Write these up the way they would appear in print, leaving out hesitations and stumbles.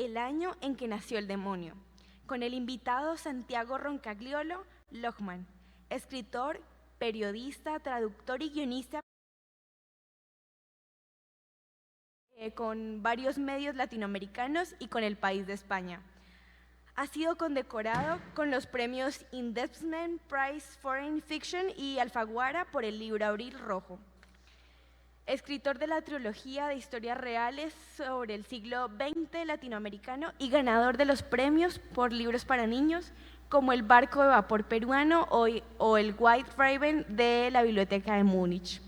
El año en que nació el demonio, con el invitado Santiago Roncagliolo Lohmann, escritor, periodista, traductor y guionista con varios medios latinoamericanos y con el país de España. Ha sido condecorado con los premios Independent Prize Foreign Fiction y Alfaguara por el libro Abril Rojo. Escritor de la trilogía de historias reales sobre el siglo XX latinoamericano y ganador de los premios por libros para niños como El barco de vapor peruano o El White Raven de la Biblioteca de Múnich.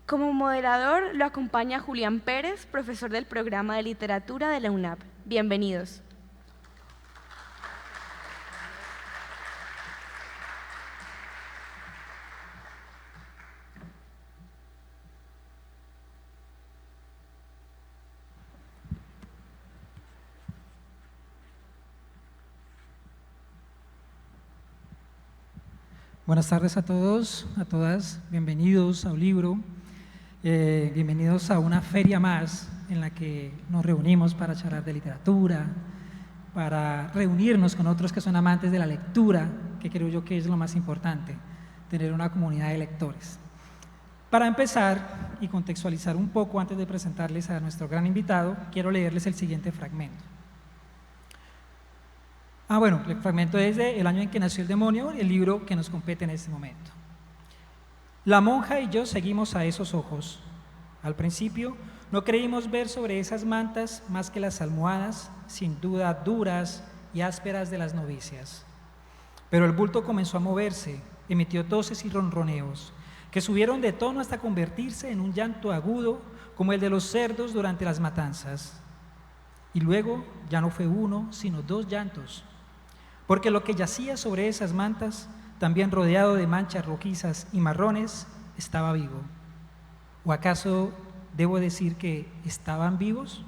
Como moderador lo acompaña Julián Pérez, profesor del programa de literatura de la UNAP. Bienvenidos. Buenas tardes a todos, a todas, bienvenidos a Aulibro, bienvenidos a una feria más en la que nos reunimos para charlar de literatura, para reunirnos con otros que son amantes de la lectura, que creo yo que es lo más importante, tener una comunidad de lectores. Para empezar y contextualizar un poco antes de presentarles a nuestro gran invitado, quiero leerles el siguiente fragmento. Bueno, el fragmento es de El año en que nació el demonio, el libro que nos compete en este momento. La monja y yo seguimos a esos ojos. Al principio no creímos ver sobre esas mantas más que las almohadas, sin duda duras y ásperas de las novicias. Pero el bulto comenzó a moverse, emitió toses y ronroneos, que subieron de tono hasta convertirse en un llanto agudo como el de los cerdos durante las matanzas. Y luego ya no fue uno, sino dos llantos. Porque lo que yacía sobre esas mantas, también rodeado de manchas rojizas y marrones, estaba vivo. ¿O acaso debo decir que estaban vivos?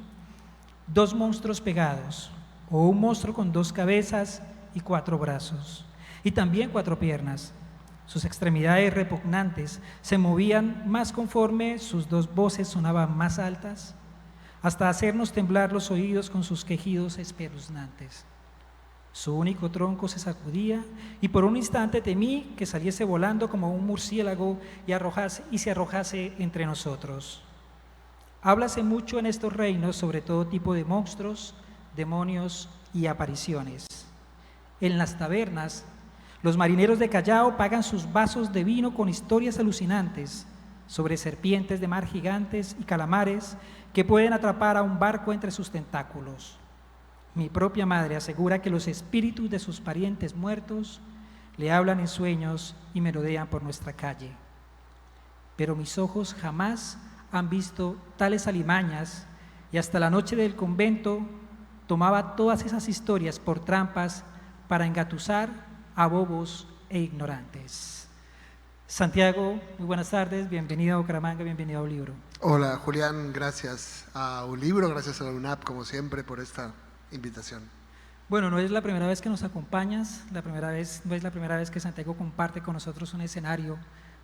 Dos monstruos pegados, o un monstruo con dos cabezas y cuatro brazos, y también cuatro piernas. Sus extremidades repugnantes se movían más conforme sus dos voces sonaban más altas, hasta hacernos temblar los oídos con sus quejidos espeluznantes. Su único tronco se sacudía y por un instante temí que saliese volando como un murciélago y se arrojase entre nosotros. Háblase mucho en estos reinos sobre todo tipo de monstruos, demonios y apariciones. En las tabernas, los marineros de Callao pagan sus vasos de vino con historias alucinantes sobre serpientes de mar gigantes y calamares que pueden atrapar a un barco entre sus tentáculos. Mi propia madre asegura que los espíritus de sus parientes muertos le hablan en sueños y merodean por nuestra calle. Pero mis ojos jamás han visto tales alimañas y hasta la noche del convento tomaba todas esas historias por trampas para engatusar a bobos e ignorantes. Santiago, muy buenas tardes, bienvenido a Bucaramanga, bienvenido a Aulibro. Hola Julián, gracias a Aulibro, gracias a la UNAP como siempre por esta invitación. Bueno, no es la primera vez que nos acompañas, no es la primera vez que Santiago comparte con nosotros un escenario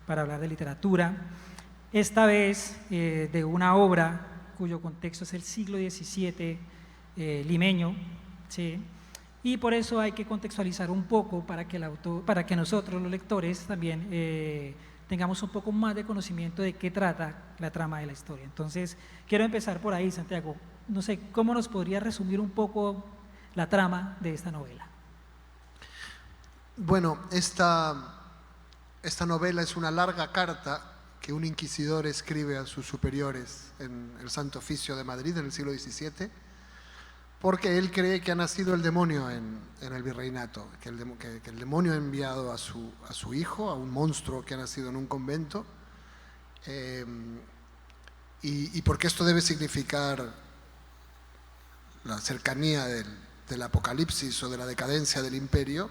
para hablar de literatura. Esta vez de una obra cuyo contexto es el siglo XVII limeño, ¿sí? Y por eso hay que contextualizar un poco para que nosotros los lectores también tengamos un poco más de conocimiento de qué trata la trama de la historia. Entonces, quiero empezar por ahí, Santiago. No sé, ¿cómo nos podría resumir un poco la trama de esta novela? Bueno, esta novela es una larga carta que un inquisidor escribe a sus superiores en el Santo Oficio de Madrid en el siglo XVII, porque él cree que ha nacido el demonio en el virreinato, que el demonio ha enviado a su hijo, a un monstruo que ha nacido en un convento, y porque esto debe significar la cercanía del apocalipsis o de la decadencia del imperio,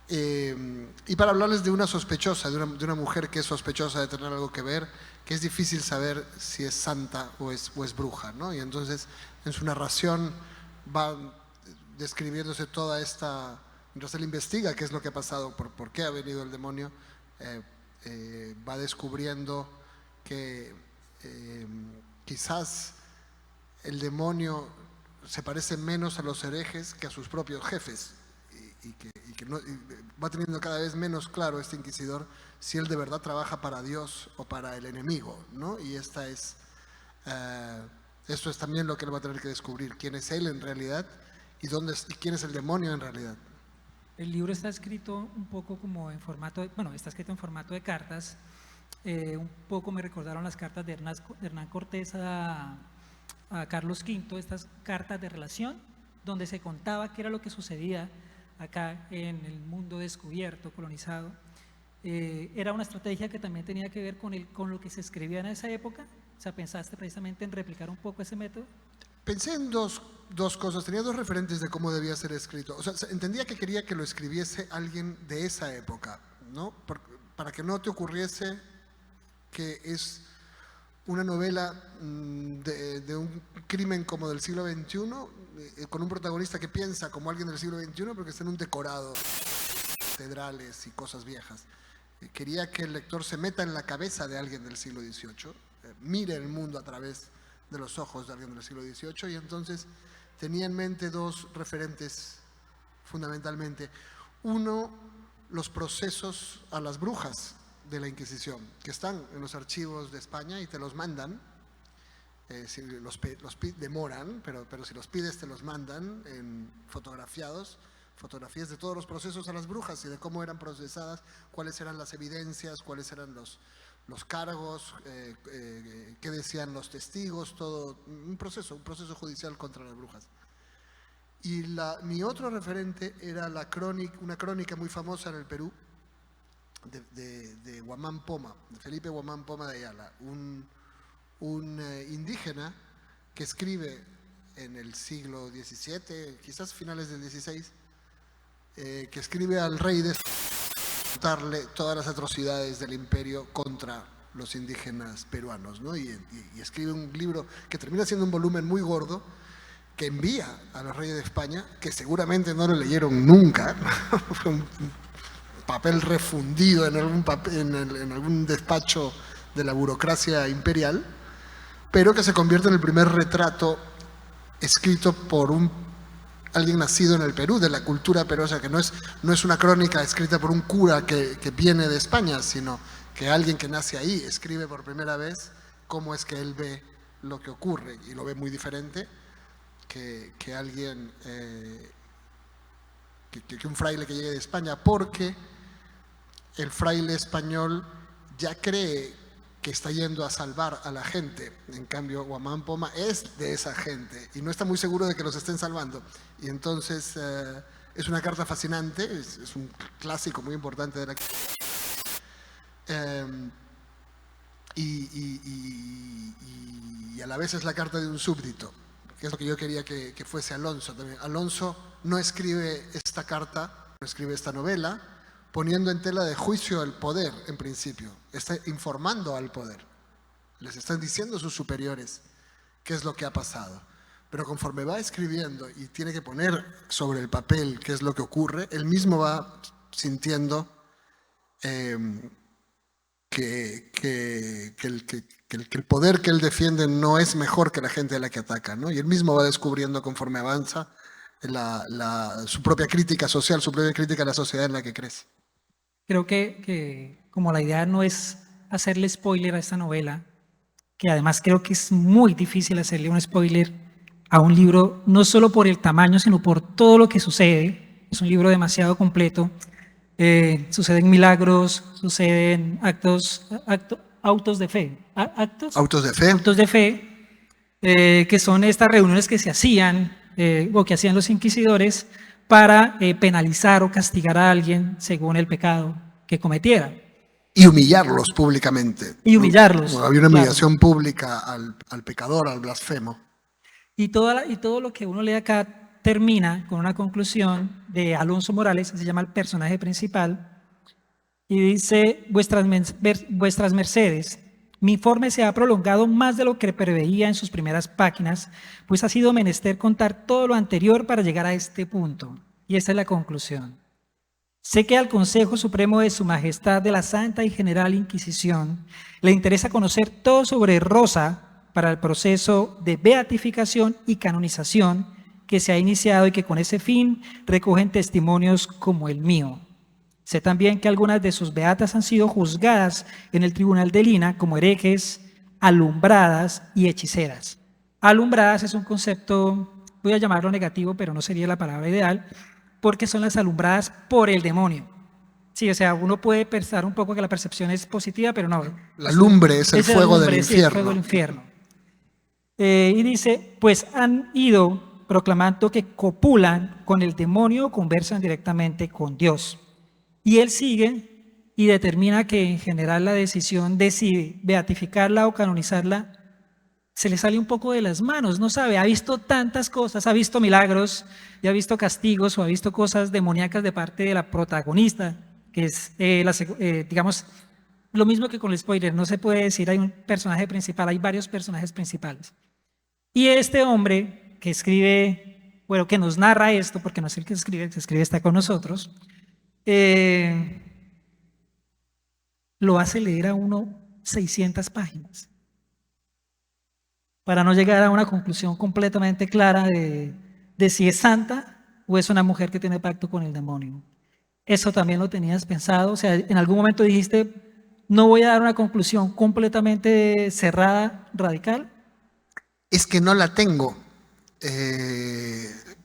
y para hablarles de una sospechosa, de una mujer que es sospechosa de tener algo que ver, que es difícil saber si es santa o es bruja, ¿no? Y entonces en su narración va describiéndose toda esta, mientras él investiga qué es lo que ha pasado, por qué ha venido el demonio, va descubriendo que quizás el demonio se parece menos a los herejes que a sus propios jefes y que va teniendo cada vez menos claro este inquisidor si él de verdad trabaja para Dios o para el enemigo, ¿no? Y esto es también lo que él va a tener que descubrir, quién es él en realidad y quién es el demonio en realidad. El libro está escrito un poco como en formato, está escrito en formato de cartas. Un poco me recordaron las cartas de Hernán Cortés a Carlos V, estas cartas de relación, donde se contaba qué era lo que sucedía acá en el mundo descubierto, colonizado. Era una estrategia que también tenía que ver con lo que se escribía en esa época. O sea, ¿pensaste precisamente en replicar un poco ese método? Pensé en dos cosas, tenía dos referentes de cómo debía ser escrito. O sea, entendía que quería que lo escribiese alguien de esa época, ¿no? Para que no te ocurriese que es una novela de un crimen como del siglo XXI, con un protagonista que piensa como alguien del siglo XXI, pero que está en un decorado, catedrales y cosas viejas. Quería que el lector se meta en la cabeza de alguien del siglo XVIII, mire el mundo a través de los ojos de alguien del siglo XVIII, y entonces tenía en mente dos referentes fundamentalmente. Uno, los procesos a las brujas de la Inquisición, que están en los archivos de España y te los mandan, si demoran, pero si los pides te los mandan en fotografías de todos los procesos a las brujas y de cómo eran procesadas, cuáles eran las evidencias, cuáles eran los cargos, qué decían los testigos, todo un proceso judicial contra las brujas. Y mi otro referente era una crónica muy famosa en el Perú de Guamán Poma, de Felipe Guamán Poma de Ayala, un indígena que escribe en el siglo XVII, quizás finales del XVI, que escribe al rey de contarle todas las atrocidades del imperio contra los indígenas peruanos, ¿no? Y escribe un libro que termina siendo un volumen muy gordo que envía a los reyes de España, que seguramente no lo leyeron nunca, fue un papel refundido en algún despacho de la burocracia imperial, pero que se convierte en el primer retrato escrito por alguien nacido en el Perú, de la cultura peruana, que no es una crónica escrita por un cura que viene de España, sino que alguien que nace ahí escribe por primera vez cómo es que él ve lo que ocurre, y lo ve muy diferente que alguien, que un fraile que llegue de España, porque el fraile español ya cree que está yendo a salvar a la gente. En cambio, Guamán Poma es de esa gente y no está muy seguro de que los estén salvando. Y entonces es una carta fascinante, es un clásico muy importante de la y a la vez es la carta de un súbdito, que es lo que yo quería que fuese Alonso también. Alonso no escribe esta carta, no escribe esta novela poniendo en tela de juicio el poder, en principio. Está informando al poder. Les están diciendo sus superiores qué es lo que ha pasado. Pero conforme va escribiendo y tiene que poner sobre el papel qué es lo que ocurre, él mismo va sintiendo que el poder que él defiende no es mejor que la gente a la que ataca, ¿no? Y él mismo va descubriendo conforme avanza su propia crítica social, su propia crítica a la sociedad en la que crece. Creo que como la idea no es hacerle spoiler a esta novela, que además creo que es muy difícil hacerle un spoiler a un libro, no solo por el tamaño, sino por todo lo que sucede. Es un libro demasiado completo. Suceden milagros, suceden autos de fe, que son estas reuniones que se hacían o que hacían los inquisidores para penalizar o castigar a alguien según el pecado que cometiera. Y humillarlos públicamente. Y humillarlos. Había una humillación pública al pecador, al blasfemo. Y todo lo que uno lee acá termina con una conclusión de Alonso Morales, que se llama el personaje principal, y dice: vuestras mercedes, mi informe se ha prolongado más de lo que preveía en sus primeras páginas, pues ha sido menester contar todo lo anterior para llegar a este punto. Y esta es la conclusión. Sé que al Consejo Supremo de Su Majestad de la Santa y General Inquisición le interesa conocer todo sobre Rosa para el proceso de beatificación y canonización que se ha iniciado y que con ese fin recogen testimonios como el mío. Sé también que algunas de sus beatas han sido juzgadas en el tribunal de Lina como herejes, alumbradas y hechiceras. Alumbradas es un concepto, voy a llamarlo negativo, pero no sería la palabra ideal, porque son las alumbradas por el demonio. Sí, o sea, uno puede pensar un poco que la percepción es positiva, pero no. La lumbre es el fuego del Sí, el fuego infierno. del infierno. Y dice, pues han ido proclamando que copulan con el demonio o conversan directamente con Dios. Y él sigue y determina que en general la decisión de si beatificarla o canonizarla se le sale un poco de las manos, no sabe, ha visto tantas cosas, ha visto milagros, y ha visto castigos o ha visto cosas demoníacas de parte de la protagonista, que es, digamos, lo mismo que con el spoiler, no se puede decir hay un personaje principal, hay varios personajes principales. Y este hombre que escribe, bueno, que nos narra esto, porque no es el que escribe está con nosotros, lo hace leer a uno 600 páginas para no llegar a una conclusión completamente clara de si es santa o es una mujer que tiene pacto con el demonio. ¿Eso también lo tenías pensado? O sea, en algún momento dijiste, no voy a dar una conclusión completamente cerrada, radical. Es que no la tengo.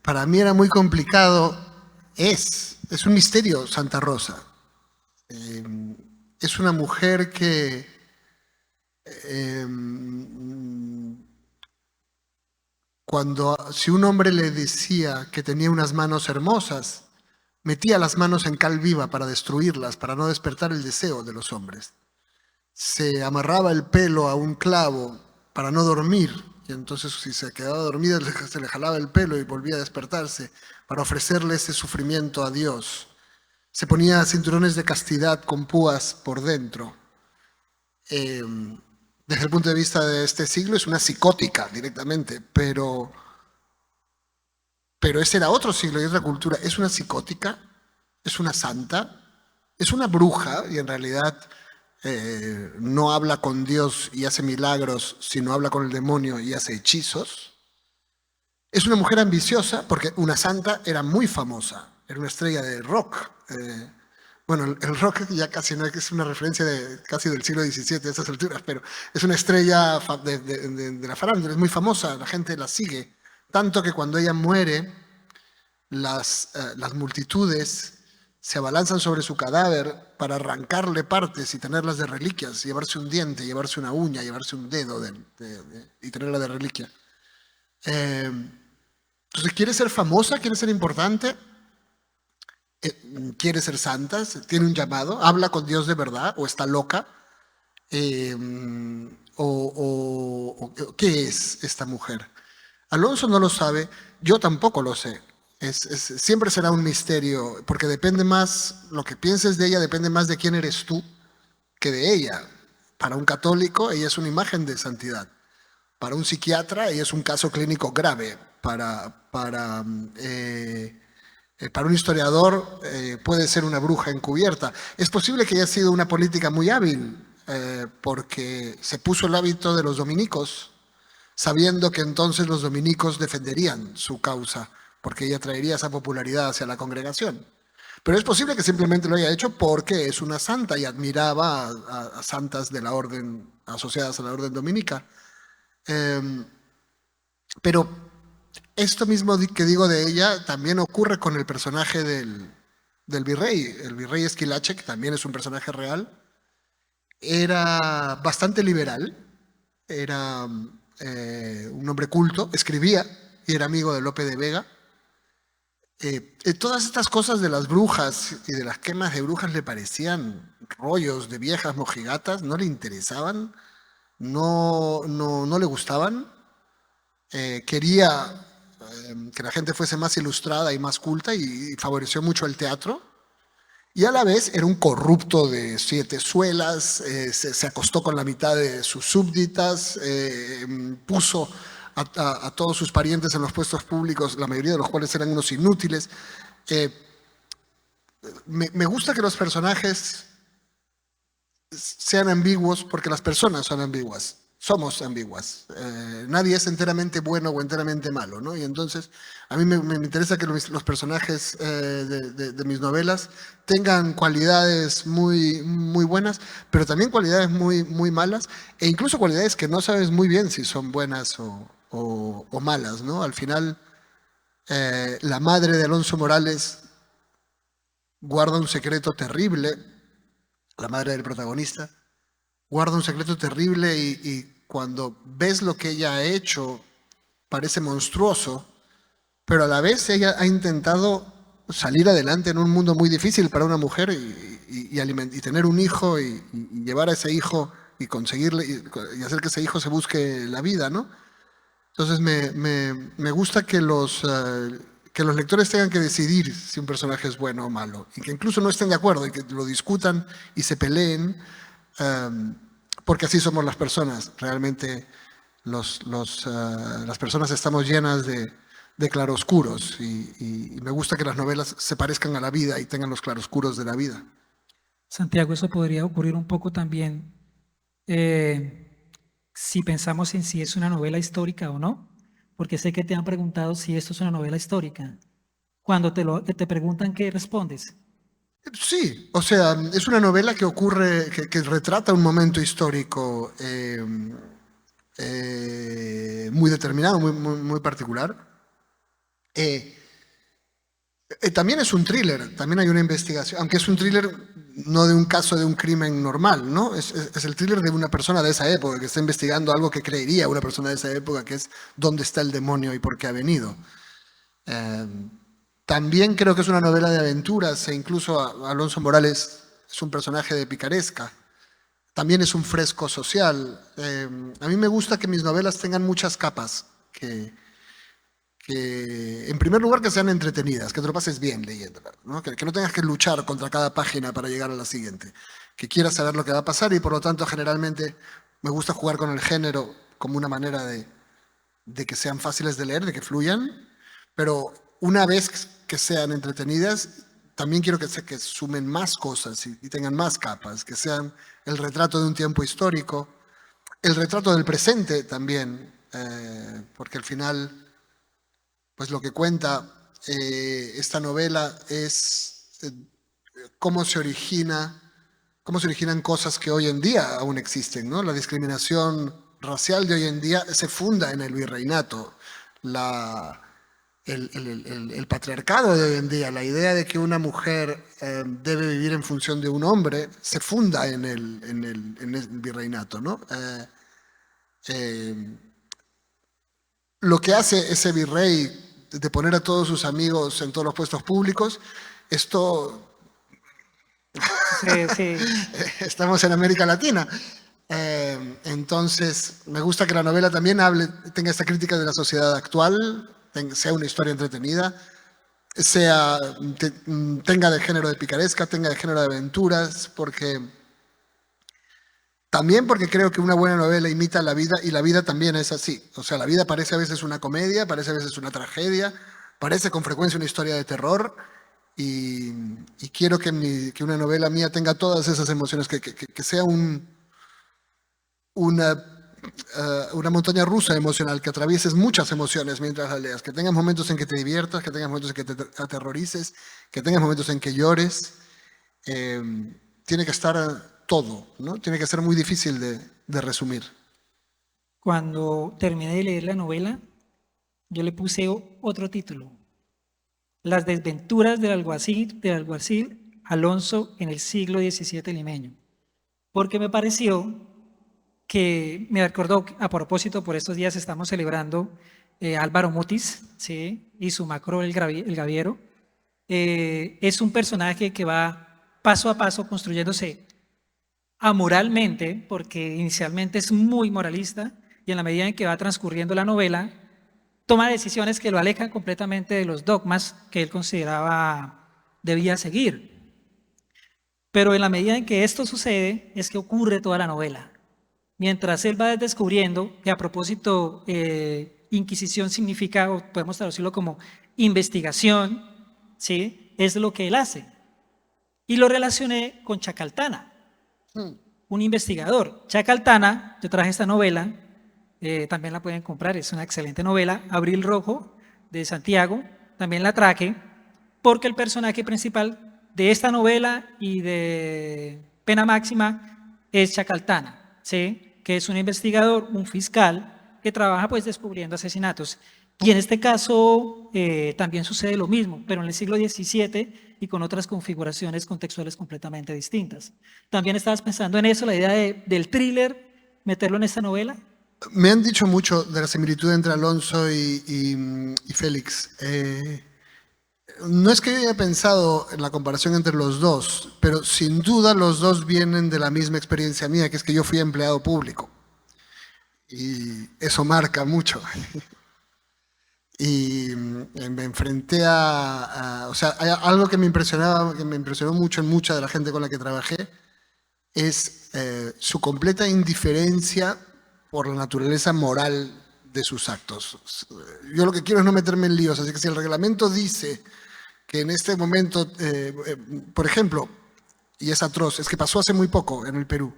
Para mí era muy complicado. Es un misterio Santa Rosa. Es una mujer que si un hombre le decía que tenía unas manos hermosas, metía las manos en cal viva para destruirlas, para no despertar el deseo de los hombres. Se amarraba el pelo a un clavo para no dormir, y entonces si se quedaba dormida se le jalaba el pelo y volvía a despertarse para ofrecerle ese sufrimiento a Dios. Se ponía cinturones de castidad con púas por dentro. Desde el punto de vista de este siglo es una psicótica directamente, pero ese era otro siglo y otra cultura. Es una psicótica, es una santa, es una bruja y en realidad no habla con Dios y hace milagros, sino habla con el demonio y hace hechizos. Es una mujer ambiciosa porque una santa era muy famosa, era una estrella de rock. Bueno, el rock ya casi no es una referencia casi del siglo XVII a esas alturas, pero es una estrella de la farándula, es muy famosa, la gente la sigue. Tanto que cuando ella muere, las multitudes se abalanzan sobre su cadáver para arrancarle partes y tenerlas de reliquias, llevarse un diente, llevarse una uña, llevarse un dedo y tenerla de reliquia. Entonces, ¿quiere ser famosa? ¿Quiere ser importante? ¿Quiere ser santa? ¿Tiene un llamado? ¿Habla con Dios de verdad? ¿O está loca? ¿Qué es esta mujer? Alonso no lo sabe, yo tampoco lo sé. Siempre será un misterio, porque depende más, lo que pienses de ella depende más de quién eres tú que de ella. Para un católico, ella es una imagen de santidad. Para un psiquiatra, ella es un caso clínico grave. Para un historiador, puede ser una bruja encubierta. Es posible que haya sido una política muy hábil, porque se puso el hábito de los dominicos, sabiendo que entonces los dominicos defenderían su causa, porque ella traería esa popularidad hacia la congregación. Pero es posible que simplemente lo haya hecho porque es una santa y admiraba a santas de la orden, asociadas a la orden dominica. Pero esto mismo que digo de ella también ocurre con el personaje del virrey. El virrey Esquilache, que también es un personaje real, era bastante liberal, era un hombre culto, escribía y era amigo de Lope de Vega. Todas estas cosas de las brujas y de las quemas de brujas le parecían rollos de viejas mojigatas, no le interesaban, no le gustaban. Quería que la gente fuese más ilustrada y más culta y favoreció mucho el teatro. Y a la vez era un corrupto de 7 suelas, se acostó con la mitad de sus súbditas, puso a todos sus parientes en los puestos públicos, la mayoría de los cuales eran unos inútiles. Me gusta que los personajes sean ambiguos porque las personas son ambiguas. somos ambiguas. Nadie es enteramente bueno o enteramente malo, ¿no? Y entonces a mí me interesa que los personajes de mis novelas tengan cualidades muy, muy buenas, pero también cualidades muy, muy malas, e incluso cualidades que no sabes muy bien si son buenas o malas, ¿no? Al final, la madre de Alonso Morales guarda un secreto terrible, la madre del protagonista, guarda un secreto terrible y cuando ves lo que ella ha hecho, parece monstruoso, pero a la vez ella ha intentado salir adelante en un mundo muy difícil para una mujer y tener un hijo y llevar a ese hijo y conseguirle y hacer que ese hijo se busque la vida, ¿no? Entonces me gusta que que los lectores tengan que decidir si un personaje es bueno o malo y que incluso no estén de acuerdo y que lo discutan y se peleen. Porque así somos las personas. Realmente las personas estamos llenas de claroscuros y me gusta que las novelas se parezcan a la vida y tengan los claroscuros de la vida. Santiago, eso podría ocurrir un poco también si pensamos en si es una novela histórica o no, porque sé que te han preguntado si esto es una novela histórica. Cuando te preguntan, ¿qué respondes? Sí, o sea, es una novela que ocurre, que retrata un momento histórico muy determinado, muy particular. También es un thriller, también hay una investigación, aunque es un thriller no de un caso de un crimen normal, ¿no? Es el thriller de una persona de esa época que está investigando algo que creería una persona de esa época, que es dónde está el demonio y por qué ha venido. También creo que es una novela de aventuras e incluso Alonso Morales es un personaje de picaresca. También es un fresco social. A mí me gusta que mis novelas tengan muchas capas, que en primer lugar que sean entretenidas, que te lo pases bien leyéndolas, ¿no? Que no tengas que luchar contra cada página para llegar a la siguiente, que quieras saber lo que va a pasar y por lo tanto generalmente me gusta jugar con el género como una manera de que sean fáciles de leer, de que fluyan, pero una vez que sean entretenidas, también quiero que sumen más cosas y tengan más capas, que sean el retrato de un tiempo histórico, el retrato del presente también, porque al final, pues lo que cuenta esta novela es cómo se originan cosas que hoy en día aún existen, ¿no? La discriminación racial de hoy en día se funda en el virreinato, el patriarcado de hoy en día, la idea de que una mujer debe vivir en función de un hombre, se funda en el virreinato, ¿no? Lo que hace ese virrey de poner a todos sus amigos en todos los puestos públicos, esto... Sí. Estamos en América Latina. Entonces, me gusta que la novela también tenga esta crítica de la sociedad actual, sea una historia entretenida, tenga de género de picaresca, tenga de género de aventuras, también porque creo que una buena novela imita la vida y la vida también es así. O sea, la vida parece a veces una comedia, parece a veces una tragedia, parece con frecuencia una historia de terror y quiero que una novela mía tenga todas esas emociones, que sea una montaña rusa emocional, que atravieses muchas emociones mientras la leas, que tengas momentos en que te diviertas, que tengas momentos en que te aterrorices, que tengas momentos en que llores. Tiene que estar todo, ¿no? Tiene que ser muy difícil de resumir. Cuando terminé de leer la novela, yo le puse otro título: Las desventuras del alguacil Alonso en el siglo XVII limeño, porque me pareció que me acordó, a propósito, por estos días estamos celebrando Álvaro Mutis, ¿sí? Y su Macro el Gaviero. Es un personaje que va paso a paso construyéndose amoralmente, porque inicialmente es muy moralista y en la medida en que va transcurriendo la novela, toma decisiones que lo alejan completamente de los dogmas que él consideraba debía seguir. Pero en la medida en que esto sucede, es que ocurre toda la novela. Mientras él va descubriendo, que a propósito, Inquisición significa, o podemos traducirlo como investigación, ¿sí? Es lo que él hace. Y lo relacioné con Chacaltana. un investigador. Chacaltana, yo traje esta novela, también la pueden comprar, es una excelente novela, Abril Rojo, de Santiago, también la traje, porque el personaje principal de esta novela y de Pena Máxima es Chacaltana, ¿sí? Que es un investigador, un fiscal, que trabaja pues descubriendo asesinatos. Y en este caso también sucede lo mismo, pero en el siglo XVII y con otras configuraciones contextuales completamente distintas. ¿También estabas pensando en eso, la idea del thriller, meterlo en esta novela? Me han dicho mucho de la similitud entre Alonso y Félix. No es que yo haya pensado en la comparación entre los dos, pero sin duda los dos vienen de la misma experiencia mía, que es que yo fui empleado público. Y eso marca mucho. Y me enfrenté o sea, hay algo que me impresionó mucho en mucha de la gente con la que trabajé, es su completa indiferencia por la naturaleza moral de sus actos. Yo lo que quiero es no meterme en líos, así que si el reglamento dice que en este momento, por ejemplo, y es atroz, es que pasó hace muy poco en el Perú,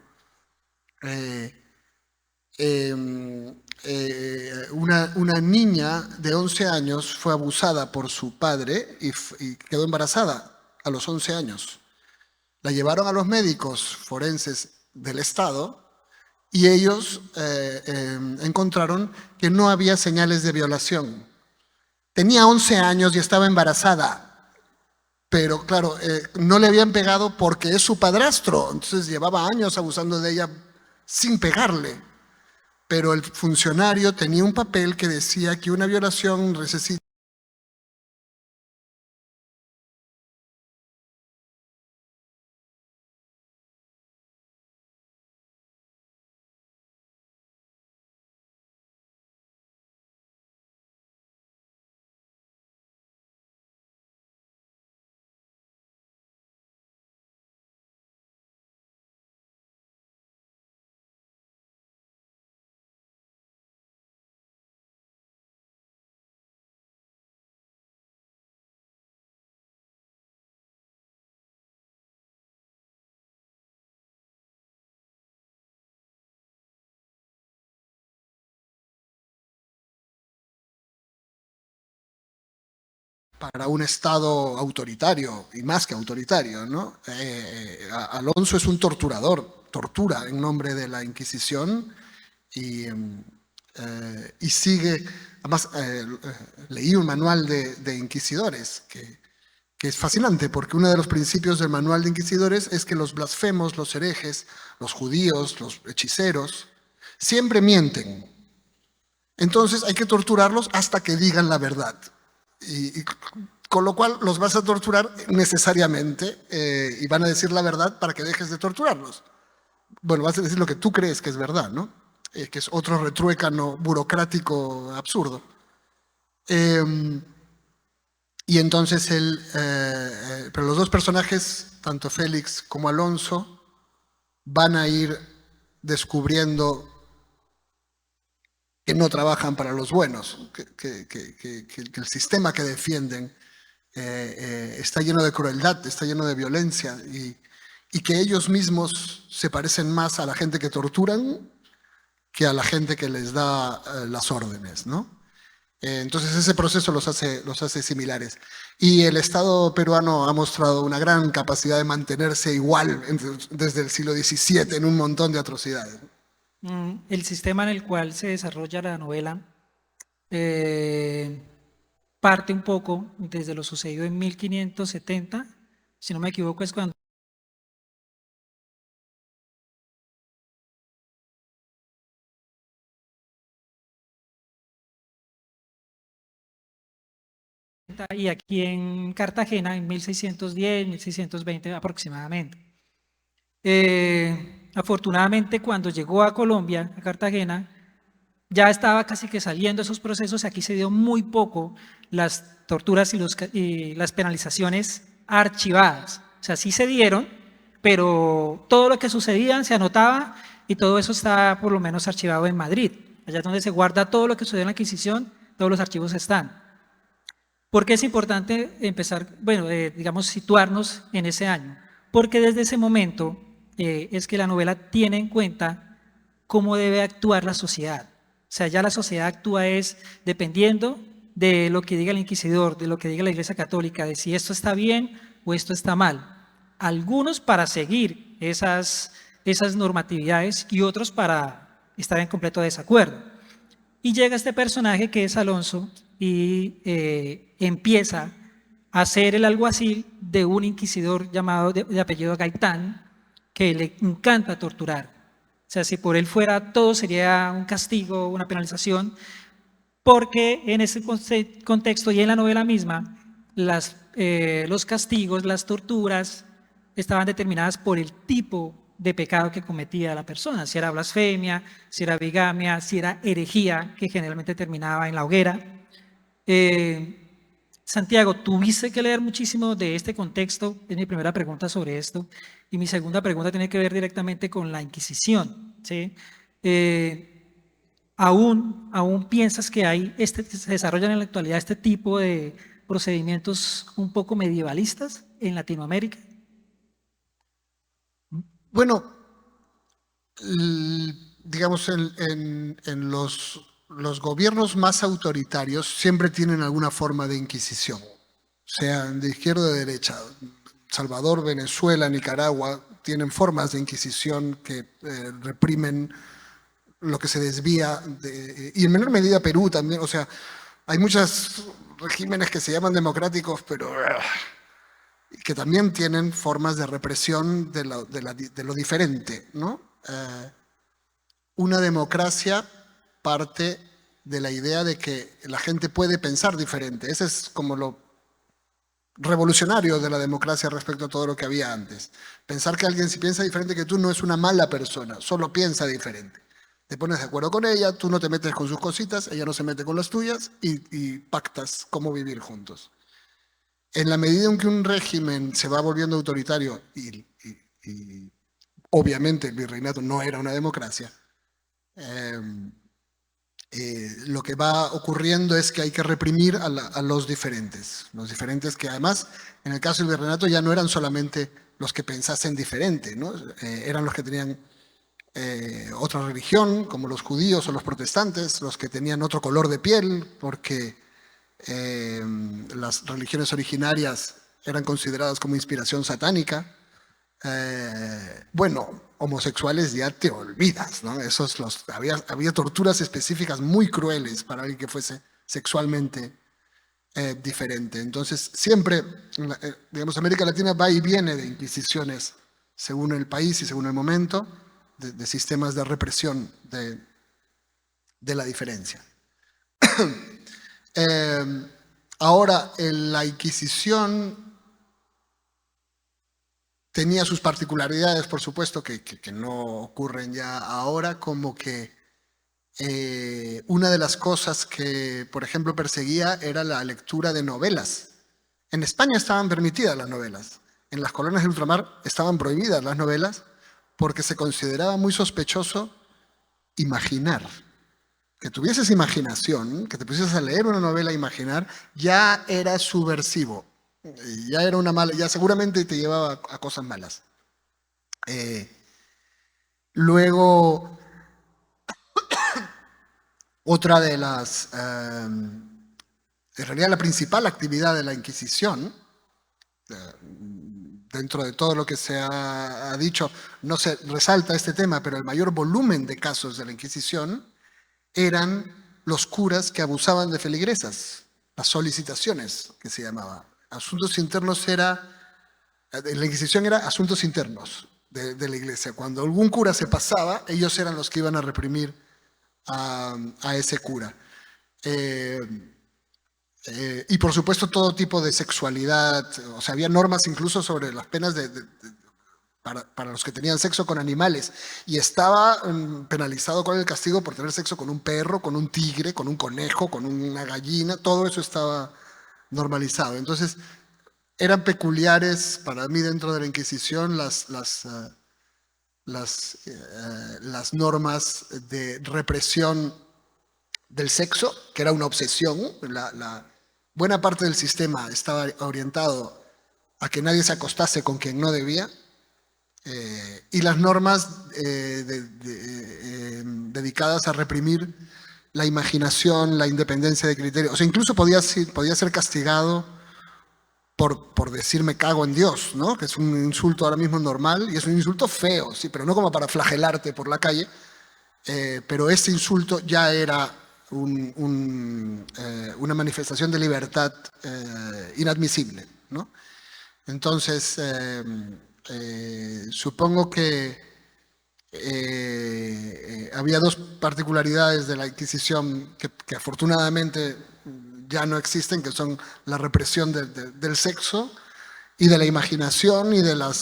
una niña de 11 años fue abusada por su padre y quedó embarazada a los 11 años. La llevaron a los médicos forenses del Estado y ellos encontraron que no había señales de violación. Tenía 11 años y estaba embarazada, pero claro, no le habían pegado porque es su padrastro, entonces llevaba años abusando de ella sin pegarle. Pero el funcionario tenía un papel que decía que una violación necesita para un Estado autoritario, y más que autoritario, ¿no? Alonso es un torturador, tortura en nombre de la Inquisición y sigue, además leí un manual de inquisidores que es fascinante porque uno de los principios del manual de inquisidores es que los blasfemos, los herejes, los judíos, los hechiceros, siempre mienten. Entonces hay que torturarlos hasta que digan la verdad. Y con lo cual los vas a torturar necesariamente y van a decir la verdad para que dejes de torturarlos. Bueno, vas a decir lo que tú crees que es verdad, ¿no? Que es otro retruécano burocrático absurdo. Y entonces pero los dos personajes, tanto Félix como Alonso, van a ir descubriendo que no trabajan para los buenos, que el sistema que defienden está lleno de crueldad, está lleno de violencia y que ellos mismos se parecen más a la gente que torturan que a la gente que les da las órdenes, ¿no? Entonces ese proceso los hace similares. Y el Estado peruano ha mostrado una gran capacidad de mantenerse igual desde el siglo XVII en un montón de atrocidades. El sistema en el cual se desarrolla la novela parte un poco desde lo sucedido en 1570, si no me equivoco es cuando y aquí en Cartagena en 1610, 1620 aproximadamente. Afortunadamente cuando llegó a Colombia, a Cartagena, ya estaba casi que saliendo esos procesos, aquí se dio muy poco las torturas y las penalizaciones archivadas. O sea, sí se dieron, pero todo lo que sucedía se anotaba y todo eso está por lo menos archivado en Madrid. Allá es donde se guarda todo lo que sucedió en la Inquisición, todos los archivos están. ¿Por qué es importante empezar, bueno, digamos, situarnos en ese año? Porque desde ese momento es que la novela tiene en cuenta cómo debe actuar la sociedad. O sea, ya la sociedad actúa es dependiendo de lo que diga el inquisidor, de lo que diga la Iglesia Católica, de si esto está bien o esto está mal. Algunos para seguir esas normatividades y otros para estar en completo desacuerdo. Y llega este personaje que es Alonso y empieza a ser el alguacil de un inquisidor llamado de apellido Gaitán, que le encanta torturar. O sea, si por él fuera todo sería un castigo, una penalización, porque en ese contexto y en la novela misma, los castigos, las torturas, estaban determinadas por el tipo de pecado que cometía la persona, si era blasfemia, si era bigamia, si era herejía, que generalmente terminaba en la hoguera. Santiago, tuviste que leer muchísimo de este contexto, es mi primera pregunta sobre esto, y mi segunda pregunta tiene que ver directamente con la Inquisición, ¿sí? ¿Aún piensas que se desarrollan en la actualidad este tipo de procedimientos un poco medievalistas en Latinoamérica? Bueno, digamos, en los gobiernos más autoritarios siempre tienen alguna forma de inquisición, sean de izquierda o de derecha. Salvador, Venezuela, Nicaragua tienen formas de inquisición que reprimen lo que se desvía, y en menor medida Perú también. O sea, hay muchos regímenes que se llaman democráticos, pero que también tienen formas de represión de lo diferente, ¿no? Una democracia parte de la idea de que la gente puede pensar diferente. Ese es como lo revolucionario de la democracia respecto a todo lo que había antes. Pensar que alguien si piensa diferente que tú no es una mala persona, solo piensa diferente. Te pones de acuerdo con ella, tú no te metes con sus cositas, ella no se mete con las tuyas y pactas cómo vivir juntos. En la medida en que un régimen se va volviendo autoritario y obviamente el virreinato no era una democracia, lo que va ocurriendo es que hay que reprimir a los diferentes que además en el caso del virreinato ya no eran solamente los que pensasen diferente, ¿no? Eran los que tenían otra religión, como los judíos o los protestantes, los que tenían otro color de piel, porque las religiones originarias eran consideradas como inspiración satánica. Bueno, homosexuales ya te olvidas, ¿no? Había torturas específicas muy crueles para alguien que fuese sexualmente diferente. Entonces, siempre, digamos, América Latina va y viene de inquisiciones según el país y según el momento, de sistemas de represión de la diferencia. Ahora, la Inquisición tenía sus particularidades, por supuesto, que no ocurren ya ahora, como que una de las cosas que, por ejemplo, perseguía era la lectura de novelas. En España estaban permitidas las novelas, en las colonias del ultramar estaban prohibidas las novelas porque se consideraba muy sospechoso imaginar. Que tuvieses imaginación, que te pusieses a leer una novela e imaginar, ya era subversivo. Ya era una mala, ya seguramente te llevaba a cosas malas. Luego, otra de las, en realidad la principal actividad de la Inquisición, dentro de todo lo que se ha dicho, no se resalta este tema, pero el mayor volumen de casos de la Inquisición eran los curas que abusaban de feligresas, las solicitaciones que se llamaba. Asuntos internos la Inquisición era asuntos internos de la iglesia. Cuando algún cura se pasaba, ellos eran los que iban a reprimir a ese cura. Y por supuesto todo tipo de sexualidad, o sea, había normas incluso sobre las penas para los que tenían sexo con animales, y estaba penalizado con el castigo por tener sexo con un perro, con un tigre, con un conejo, con una gallina, todo eso estaba normalizado. Entonces, eran peculiares para mí dentro de la Inquisición las normas de represión del sexo, que era una obsesión. Buena parte del sistema estaba orientado a que nadie se acostase con quien no debía. y las normas dedicadas a reprimir la imaginación, la independencia de criterio. O sea, incluso podía ser castigado por decir me cago en Dios, ¿no? Que es un insulto ahora mismo normal y es un insulto feo, sí, pero no como para flagelarte por la calle, pero este insulto ya era una manifestación de libertad inadmisible, ¿no? Entonces, supongo que había dos particularidades de la Inquisición que afortunadamente ya no existen, que son la represión del sexo y de la imaginación y de la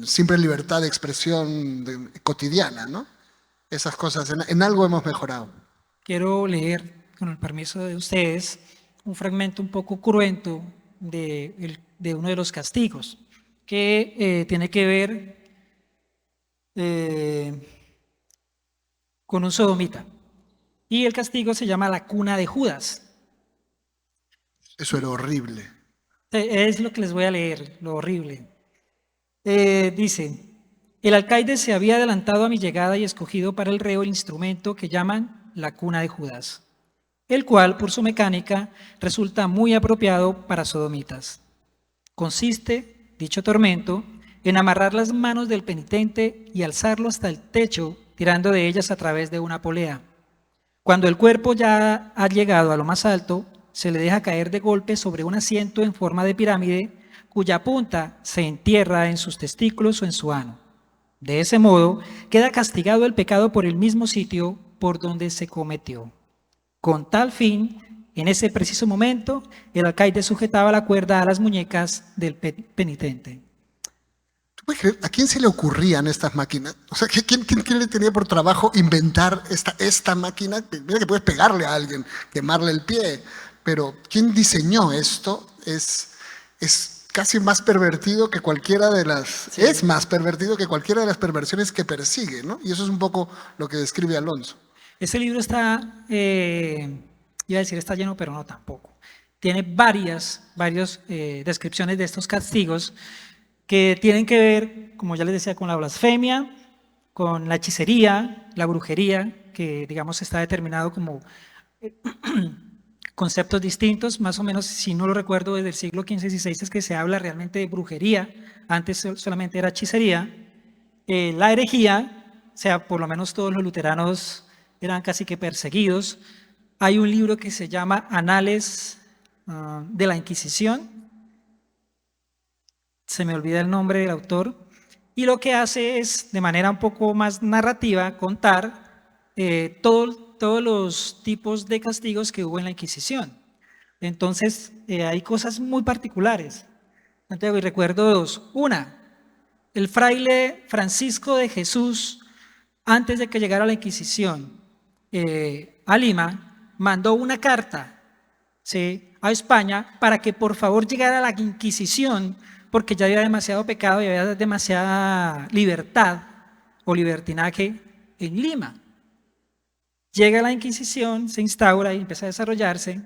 simple libertad de expresión cotidiana, ¿no? Esas cosas, en algo hemos mejorado. Quiero leer, con el permiso de ustedes, un fragmento un poco cruento de uno de los castigos, que tiene que ver con un sodomita. Y el castigo se llama la cuna de Judas. Eso era horrible. Es lo que les voy a leer, lo horrible. Dice, el alcaide se había adelantado a mi llegada y escogido para el reo el instrumento que llaman la cuna de Judas, el cual, por su mecánica, resulta muy apropiado para sodomitas. Consiste, dicho tormento, en amarrar las manos del penitente y alzarlo hasta el techo, tirando de ellas a través de una polea. Cuando el cuerpo ya ha llegado a lo más alto, se le deja caer de golpe sobre un asiento en forma de pirámide, cuya punta se entierra en sus testículos o en su ano. De ese modo, queda castigado el pecado por el mismo sitio por donde se cometió. Con tal fin, en ese preciso momento, el alcaide sujetaba la cuerda a las muñecas del penitente. ¿Tú puedes creer? ¿A quién se le ocurrían estas máquinas? O sea, ¿quién le tenía por trabajo inventar esta máquina? Mira que puedes pegarle a alguien, quemarle el pie, pero ¿quién diseñó esto? Es casi más pervertido que cualquiera de las... Sí. Es más pervertido que cualquiera de las perversiones que persigue, ¿no? Y eso es un poco lo que describe Alonso. Ese libro está, iba a decir está lleno, pero no tampoco. Tiene varias descripciones de estos castigos que tienen que ver, como ya les decía, con la blasfemia, con la hechicería, la brujería, que digamos está determinado como conceptos distintos, más o menos, si no lo recuerdo, desde el siglo XV-XVI es que se habla realmente de brujería, antes solamente era hechicería. La herejía, o sea, por lo menos todos los luteranos eran casi que perseguidos. Hay un libro que se llama Anales de la Inquisición, se me olvida el nombre del autor, y lo que hace es, de manera un poco más narrativa, contar todos los tipos de castigos que hubo en la Inquisición. Entonces, hay cosas muy particulares. Santiago, y recuerdo dos. Una, el fraile Francisco de Jesús, antes de que llegara la Inquisición a Lima, mandó una carta, ¿sí?, a España para que por favor llegara la Inquisición, porque ya había demasiado pecado y había demasiada libertad o libertinaje en Lima. Llega la Inquisición, se instaura y empieza a desarrollarse,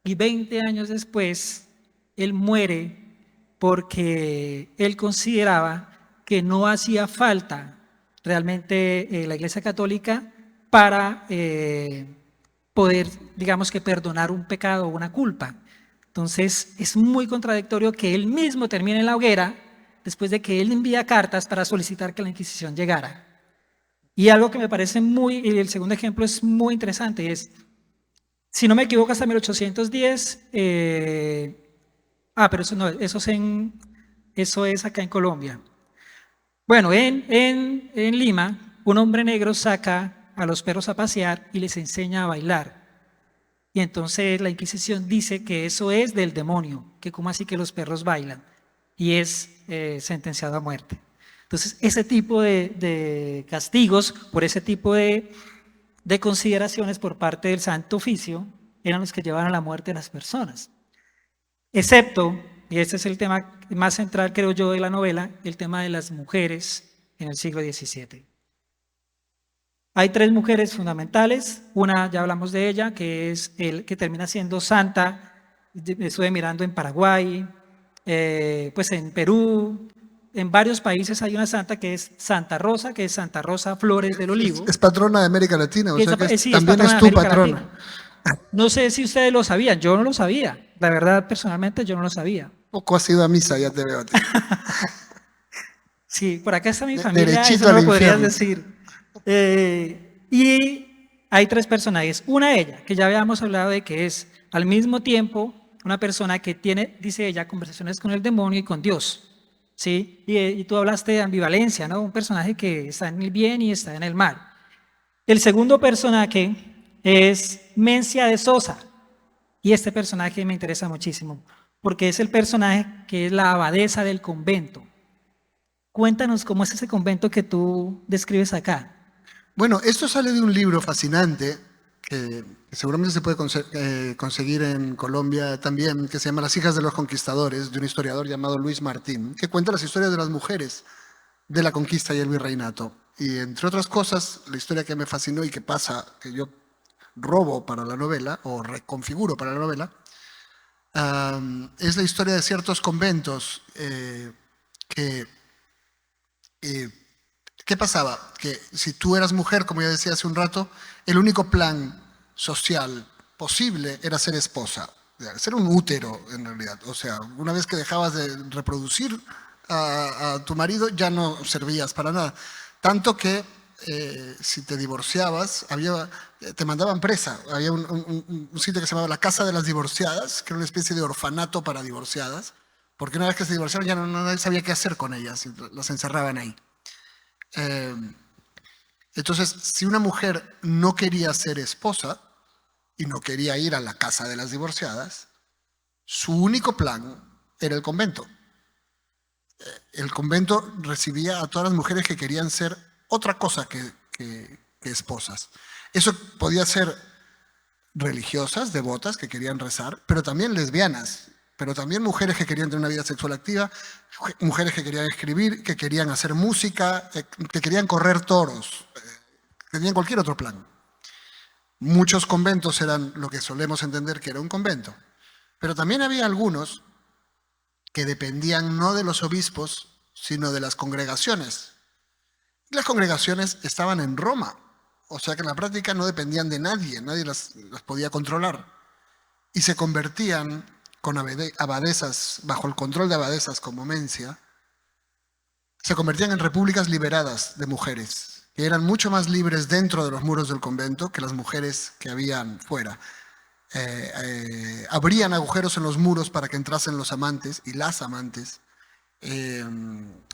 y 20 años después él muere porque él consideraba que no hacía falta realmente la Iglesia Católica para poder, digamos que perdonar un pecado o una culpa. Entonces es muy contradictorio que él mismo termine en la hoguera después de que él envía cartas para solicitar que la Inquisición llegara. Y algo que me parece y el segundo ejemplo es muy interesante, es, si no me equivoco, hasta 1810, pero eso no, eso es acá en Colombia. Bueno, en Lima, un hombre negro saca a los perros a pasear y les enseña a bailar. Y entonces la Inquisición dice que eso es del demonio, que como así que los perros bailan, y es sentenciado a muerte. Entonces, ese tipo de castigos por ese tipo de consideraciones por parte del Santo Oficio eran los que llevaban a la muerte de las personas. Excepto, y este es el tema más central, creo yo, de la novela, el tema de las mujeres en el siglo XVII. Hay 3 mujeres fundamentales, una ya hablamos de ella, que es el que termina siendo santa. Estuve mirando en Paraguay, pues en Perú, en varios países hay una santa que es Santa Rosa, que es Santa Rosa Flores del Olivo. Es patrona de América Latina, o que sea que sí, también patrona es de tu América patrona. Latina. No sé si ustedes lo sabían, yo no lo sabía. La verdad, personalmente, yo no lo sabía. Poco has ido a misa, ya te veo a ti. Sí, por acá está mi familia, Derechito eso no al lo podrías infierno. decir. Y hay tres personajes. Una de ellas, que ya habíamos hablado de que es al mismo tiempo una persona que tiene, dice ella, conversaciones con el demonio y con Dios. ¿Sí? Y tú hablaste de ambivalencia, ¿no? Un personaje que está en el bien y está en el mal. El segundo personaje es Mencia de Sosa. Y este personaje me interesa muchísimo, porque es el personaje que es la abadesa del convento. Cuéntanos cómo es ese convento que tú describes acá. Bueno, esto sale de un libro fascinante que seguramente se puede conseguir en Colombia también, que se llama Las hijas de los conquistadores, de un historiador llamado Luis Martín, que cuenta las historias de las mujeres de la conquista y el virreinato. Y entre otras cosas, la historia que me fascinó y que pasa, que yo robo para la novela, o reconfiguro para la novela, es la historia de ciertos conventos que... ¿Qué pasaba? Que si tú eras mujer, como ya decía hace un rato, el único plan social posible era ser esposa, ser un útero en realidad. O sea, una vez que dejabas de reproducir a tu marido, ya no servías para nada. Tanto que si te divorciabas, te mandaban presa. Había un sitio que se llamaba la Casa de las Divorciadas, que era una especie de orfanato para divorciadas, porque una vez que se divorciaron ya no sabía qué hacer con ellas, y las encerraban ahí. Entonces, si una mujer no quería ser esposa y no quería ir a la casa de las divorciadas, su único plan era el convento. El convento recibía a todas las mujeres que querían ser otra cosa que esposas. Eso podía ser religiosas, devotas, que querían rezar, pero también lesbianas, pero también mujeres que querían tener una vida sexual activa, mujeres que querían escribir, que querían hacer música, que querían correr toros, que tenían cualquier otro plan. Muchos conventos eran lo que solemos entender que era un convento, pero también había algunos que dependían no de los obispos, sino de las congregaciones. Las congregaciones estaban en Roma, o sea que en la práctica no dependían de nadie, nadie las podía controlar. Y se convertían con abadesas, bajo el control de abadesas como Mencia, se convertían en repúblicas liberadas de mujeres, que eran mucho más libres dentro de los muros del convento que las mujeres que habían fuera. Abrían agujeros en los muros para que entrasen los amantes y las amantes.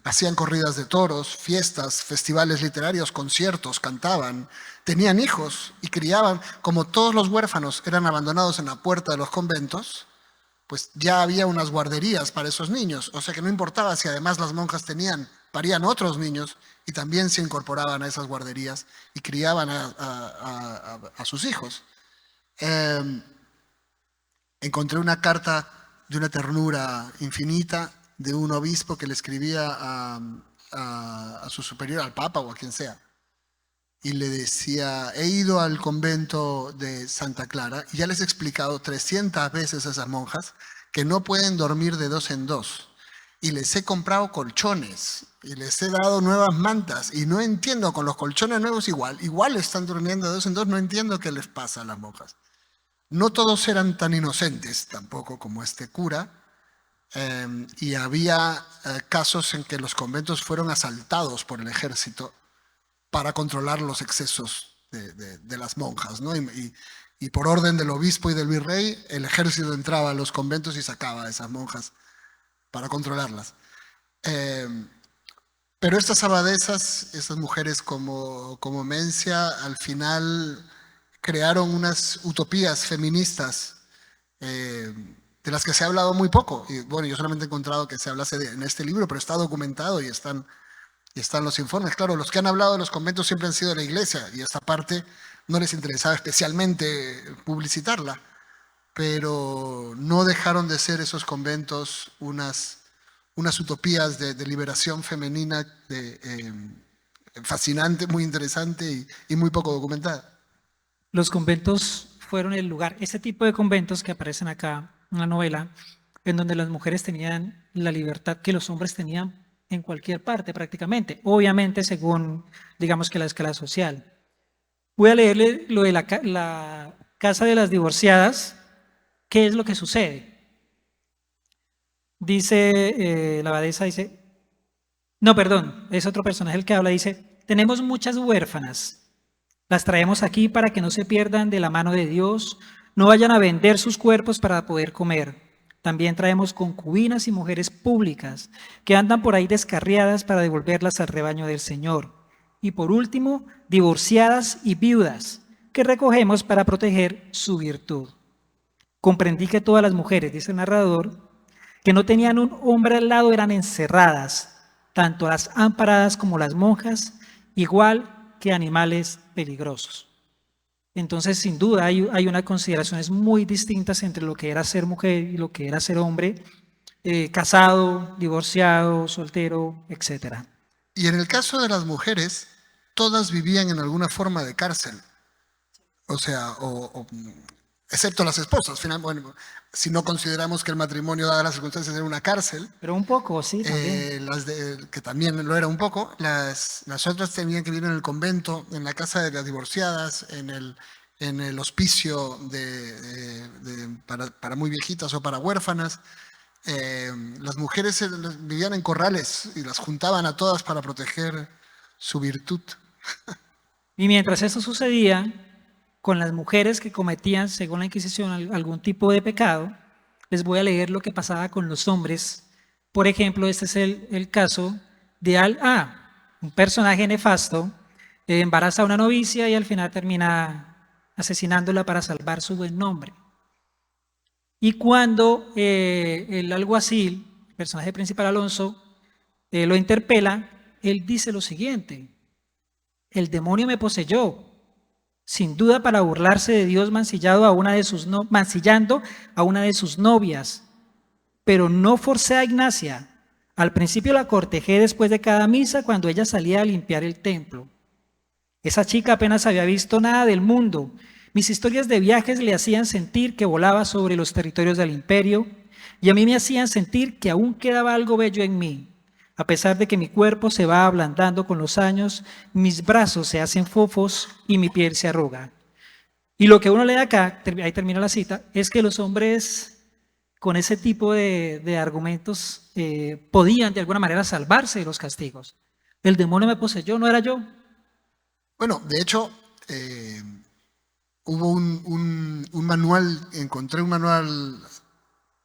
Hacían corridas de toros, fiestas, festivales literarios, conciertos, cantaban, tenían hijos y criaban. Como todos los huérfanos eran abandonados en la puerta de los conventos, pues ya había unas guarderías para esos niños, o sea que no importaba si además las monjas parían otros niños y también se incorporaban a esas guarderías y criaban a sus hijos. Encontré una carta de una ternura infinita de un obispo que le escribía a su superior, al papa o a quien sea, y le decía: he ido al convento de Santa Clara y ya les he explicado 300 veces a esas monjas que no pueden dormir de 2 en 2. Y les he comprado colchones y les he dado nuevas mantas y no entiendo, con los colchones nuevos igual están durmiendo de 2 en 2, no entiendo qué les pasa a las monjas. No todos eran tan inocentes tampoco como este cura, y había casos en que los conventos fueron asaltados por el ejército para controlar los excesos de las monjas, ¿no? Y por orden del obispo y del virrey, el ejército entraba a los conventos y sacaba a esas monjas para controlarlas. Pero estas abadesas, estas mujeres como Mencia, al final crearon unas utopías feministas de las que se ha hablado muy poco. Y bueno, yo solamente he encontrado que se hablase en este libro, pero está documentado y están los informes. Claro, los que han hablado de los conventos siempre han sido de la iglesia y esta parte no les interesaba especialmente publicitarla, pero no dejaron de ser esos conventos unas utopías de liberación femenina fascinante, muy interesante y muy poco documentada. Los conventos fueron el lugar, ese tipo de conventos que aparecen acá en la novela, en donde las mujeres tenían la libertad que los hombres tenían en cualquier parte prácticamente, obviamente según, digamos que la escala social. Voy a leerle lo de la casa de las divorciadas. ¿Qué es lo que sucede? Dice, la abadesa dice, no, perdón, es otro personaje el que habla, dice, tenemos muchas huérfanas, las traemos aquí para que no se pierdan de la mano de Dios, no vayan a vender sus cuerpos para poder comer. También traemos concubinas y mujeres públicas que andan por ahí descarriadas para devolverlas al rebaño del Señor. Y por último, divorciadas y viudas que recogemos para proteger su virtud. Comprendí que todas las mujeres, dice el narrador, que no tenían un hombre al lado eran encerradas, tanto las amparadas como las monjas, igual que animales peligrosos. Entonces, sin duda, hay unas consideraciones muy distintas entre lo que era ser mujer y lo que era ser hombre, casado, divorciado, soltero, etc. Y en el caso de las mujeres, todas vivían en alguna forma de cárcel. O sea, excepto las esposas. Bueno, si no consideramos que el matrimonio, dadas las circunstancias, era una cárcel. Pero un poco, sí, también. Que también lo era un poco. Las otras tenían que vivir en el convento, en la casa de las divorciadas, en el hospicio para muy viejitas o para huérfanas. Las mujeres vivían en corrales y las juntaban a todas para proteger su virtud. Y mientras eso sucedía, con las mujeres que cometían, según la Inquisición, algún tipo de pecado, les voy a leer lo que pasaba con los hombres. Por ejemplo, este es el caso de un personaje nefasto, embaraza a una novicia y al final termina asesinándola para salvar su buen nombre. Y cuando el alguacil, el personaje principal Alonso, lo interpela, él dice lo siguiente: el demonio me poseyó, sin duda para burlarse de Dios mancillando a una de sus novias, pero no forcé a Ignacia. Al principio la cortejé después de cada misa cuando ella salía a limpiar el templo. Esa chica apenas había visto nada del mundo. Mis historias de viajes le hacían sentir que volaba sobre los territorios del imperio y a mí me hacían sentir que aún quedaba algo bello en mí. A pesar de que mi cuerpo se va ablandando con los años, mis brazos se hacen fofos y mi piel se arruga. Y lo que uno lee acá, ahí termina la cita, es que los hombres con ese tipo de argumentos podían de alguna manera salvarse de los castigos. El demonio me poseyó, no era yo. Bueno, de hecho, hubo un manual, encontré un manual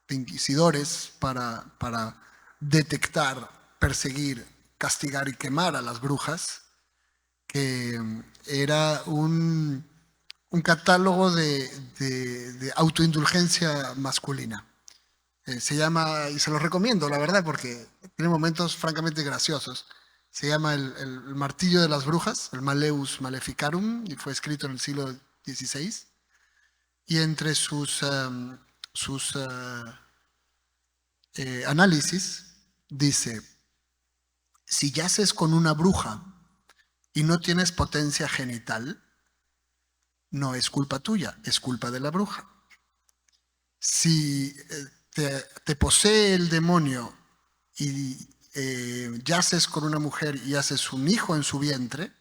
de inquisidores para detectar, perseguir, castigar y quemar a las brujas, que era un catálogo de autoindulgencia masculina. Se llama, y se lo recomiendo, la verdad, porque tiene momentos francamente graciosos. Se llama el martillo de las brujas, el Maleus Maleficarum, y fue escrito en el siglo XVI. Y entre sus análisis dice: si yaces con una bruja y no tienes potencia genital, no es culpa tuya, es culpa de la bruja. Si te posee el demonio y yaces con una mujer y haces un hijo en su vientre,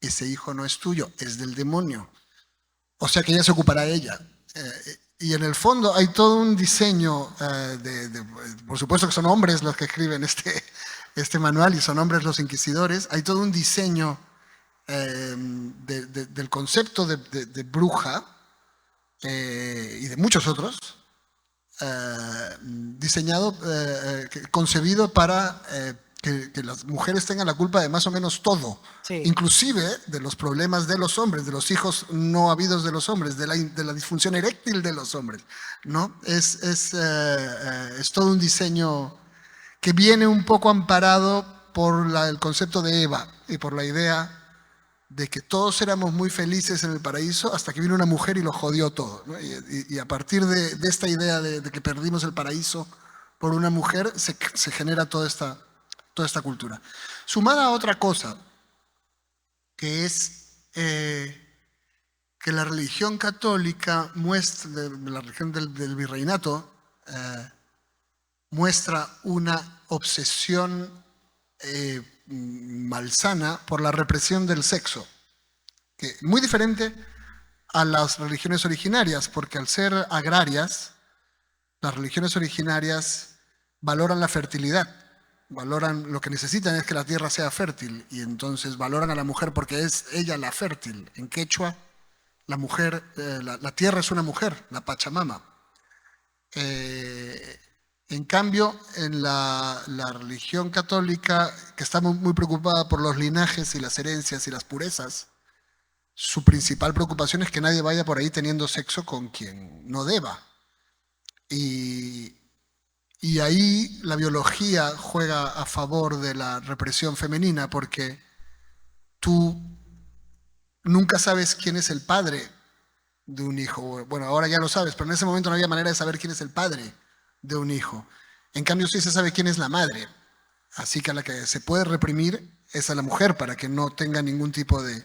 ese hijo no es tuyo, es del demonio. O sea que ella se ocupará de ella. Y en el fondo hay todo un diseño, por supuesto que son hombres los que escriben este manual y son hombres los inquisidores, hay todo un diseño del concepto de bruja y de muchos otros, concebido para que las mujeres tengan la culpa de más o menos todo, sí, inclusive de los problemas de los hombres, de los hijos no habidos de los hombres, de la disfunción eréctil de los hombres, ¿no? Es todo un diseño que viene un poco amparado por el concepto de Eva y por la idea de que todos éramos muy felices en el paraíso hasta que vino una mujer y lo jodió todo, ¿no? Y a partir de esta idea de que perdimos el paraíso por una mujer, se genera toda esta cultura. Sumada a otra cosa, que es que la religión católica la religión del virreinato, muestra una obsesión malsana por la represión del sexo, que muy diferente a las religiones originarias, porque al ser agrarias, las religiones originarias valoran la fertilidad, valoran, lo que necesitan es que la tierra sea fértil, y entonces valoran a la mujer porque es ella la fértil. En quechua, la mujer, la tierra es una mujer, la Pachamama. En cambio, en la religión católica, que está muy preocupada por los linajes y las herencias y las purezas, su principal preocupación es que nadie vaya por ahí teniendo sexo con quien no deba. Y ahí la biología juega a favor de la represión femenina, porque tú nunca sabes quién es el padre de un hijo. Bueno, ahora ya lo sabes, pero en ese momento no había manera de saber quién es el padre de un hijo. En cambio, sí se sabe quién es la madre. Así que a la que se puede reprimir es a la mujer, para que no tenga ningún tipo de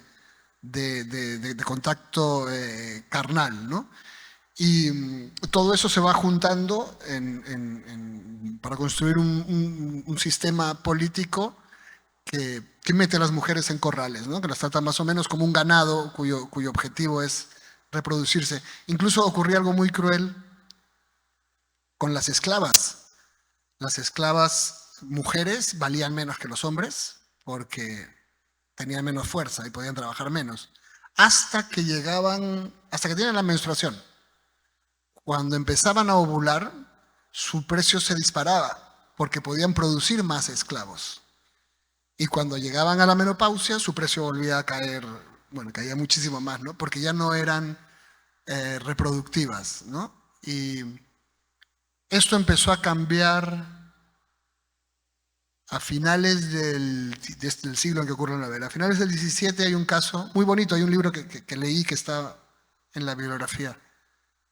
contacto carnal, ¿no? Y todo eso se va juntando para construir un sistema político que mete a las mujeres en corrales, ¿no? Que las trata más o menos como un ganado cuyo objetivo es reproducirse. Incluso ocurría algo muy cruel con las esclavas. Las esclavas mujeres valían menos que los hombres porque tenían menos fuerza y podían trabajar menos. Hasta que tienen la menstruación. Cuando empezaban a ovular, su precio se disparaba porque podían producir más esclavos. Y cuando llegaban a la menopausia, su precio volvía a caer, bueno, caía muchísimo más, ¿no? Porque ya no eran reproductivas, ¿no? Y esto empezó a cambiar a finales del siglo en que ocurre la novela. A finales del XVII hay un caso muy bonito, hay un libro que leí que está en la bibliografía.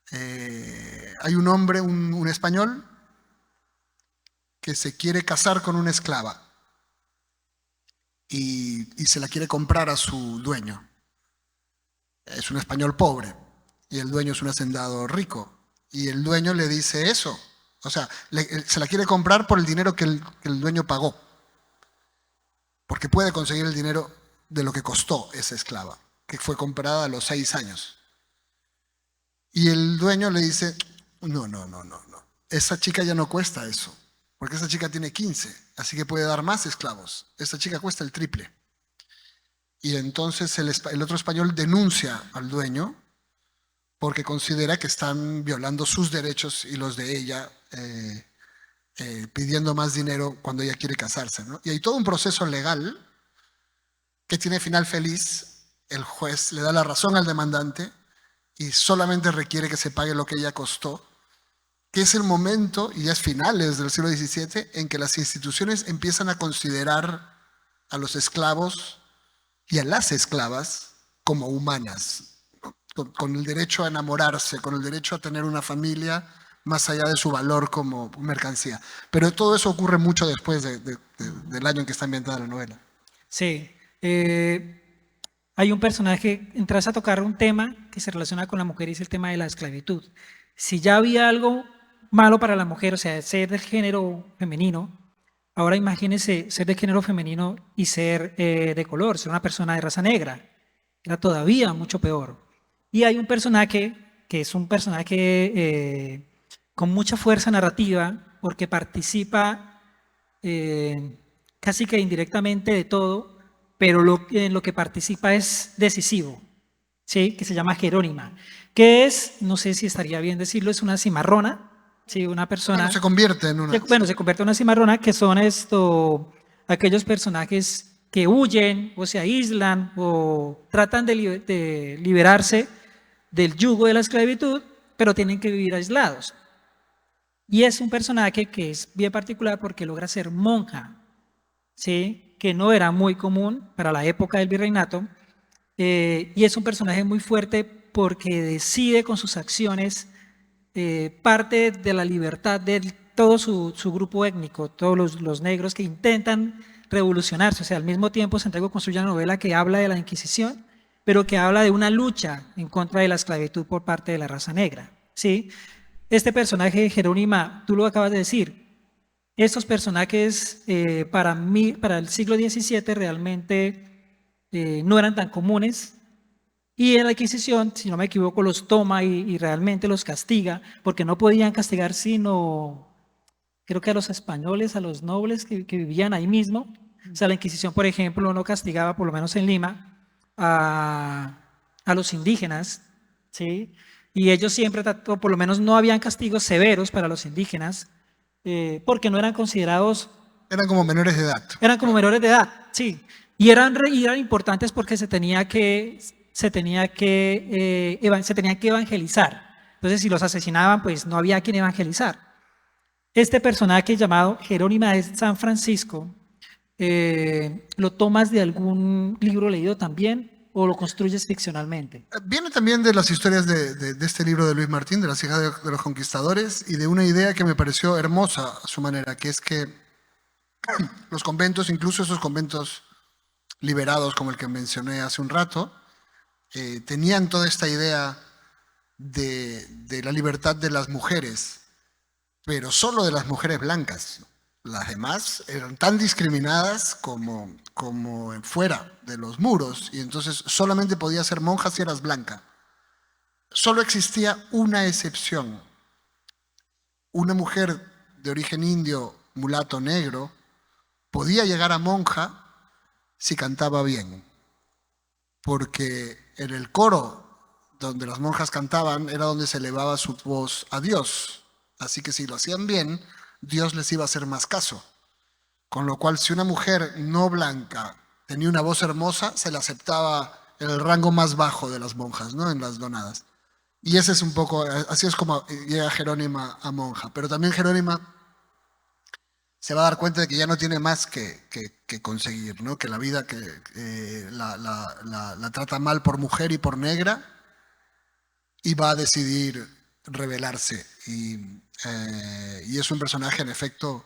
Hay un hombre, un español, que se quiere casar con una esclava y se la quiere comprar a su dueño. Es un español pobre y el dueño es un hacendado rico. Y el dueño le dice eso. O sea, se la quiere comprar por el dinero que el dueño pagó. Porque puede conseguir el dinero de lo que costó esa esclava, que fue comprada a los 6 años. Y el dueño le dice, no. Esa chica ya no cuesta eso. Porque esa chica tiene 15, así que puede dar más esclavos. Esa chica cuesta el triple. Y entonces el otro español denuncia al dueño porque considera que están violando sus derechos y los de ella, pidiendo más dinero cuando ella quiere casarse, ¿no? Y hay todo un proceso legal que tiene final feliz. El juez le da la razón al demandante y solamente requiere que se pague lo que ella costó, que es el momento, y ya es finales del siglo XVII, en que las instituciones empiezan a considerar a los esclavos y a las esclavas como humanas, con el derecho a enamorarse, con el derecho a tener una familia, más allá de su valor como mercancía. Pero todo eso ocurre mucho después del año en que está ambientada la novela. Sí. Hay un personaje, entras a tocar un tema que se relaciona con la mujer y es el tema de la esclavitud. Si ya había algo malo para la mujer, o sea, ser del género femenino, ahora imagínense ser de género femenino y ser de color, ser una persona de raza negra. Era todavía mucho peor. Y hay un personaje que es un personaje con mucha fuerza narrativa porque participa casi que indirectamente de todo, pero en lo que participa es decisivo, ¿sí? Que se llama Jerónima, que es, no sé si estaría bien decirlo, es una cimarrona, ¿sí? Una persona... Bueno, se convierte en una... se convierte en una cimarrona, que son aquellos personajes que huyen o se aíslan o tratan de liberarse del yugo de la esclavitud, pero tienen que vivir aislados. Y es un personaje que es bien particular porque logra ser monja, ¿sí? Que no era muy común para la época del virreinato, y es un personaje muy fuerte porque decide con sus acciones parte de la libertad de todo su grupo étnico, todos los negros que intentan revolucionarse. O sea, al mismo tiempo Santiago construye una novela que habla de la Inquisición, pero que habla de una lucha en contra de la esclavitud por parte de la raza negra, ¿sí? Este personaje de Jerónima, tú lo acabas de decir, Estos personajes para mí, para el siglo XVII realmente no eran tan comunes, y en la Inquisición, si no me equivoco, los toma y realmente los castiga, porque no podían castigar sino, creo que a los españoles, a los nobles que vivían ahí mismo. O sea, la Inquisición, por ejemplo, no castigaba, por lo menos en Lima, a los indígenas, ¿sí? Y ellos siempre, o por lo menos no habían castigos severos para los indígenas, porque no eran considerados, Eran como menores de edad. eran como menores de edad, sí. Y eran importantes porque se tenía que evangelizar. Entonces, si los asesinaban, pues no había quien evangelizar. Este personaje llamado Jerónima de San Francisco, ¿lo tomas de algún libro leído también o lo construyes ficcionalmente? Viene también de las historias de este libro de Luis Martín, de las hijas de los conquistadores, y de una idea que me pareció hermosa a su manera, que es que los conventos, incluso esos conventos liberados como el que mencioné hace un rato, tenían toda esta idea de la libertad de las mujeres, pero solo de las mujeres blancas. Las demás eran tan discriminadas como fuera de los muros, y entonces solamente podías ser monja si eras blanca. Solo existía una excepción. Una mujer de origen indio, mulato, negro, podía llegar a monja si cantaba bien, porque en el coro donde las monjas cantaban era donde se elevaba su voz a Dios. Así que si lo hacían bien, Dios les iba a hacer más caso. Con lo cual, si una mujer no blanca tenía una voz hermosa, se la aceptaba en el rango más bajo de las monjas, ¿no? En las donadas. Y ese es un poco, así es como llega Jerónima a monja. Pero también Jerónima se va a dar cuenta de que ya no tiene más que conseguir, ¿no? Que la vida la trata mal por mujer y por negra, y va a decidir rebelarse. Y es un personaje, en efecto,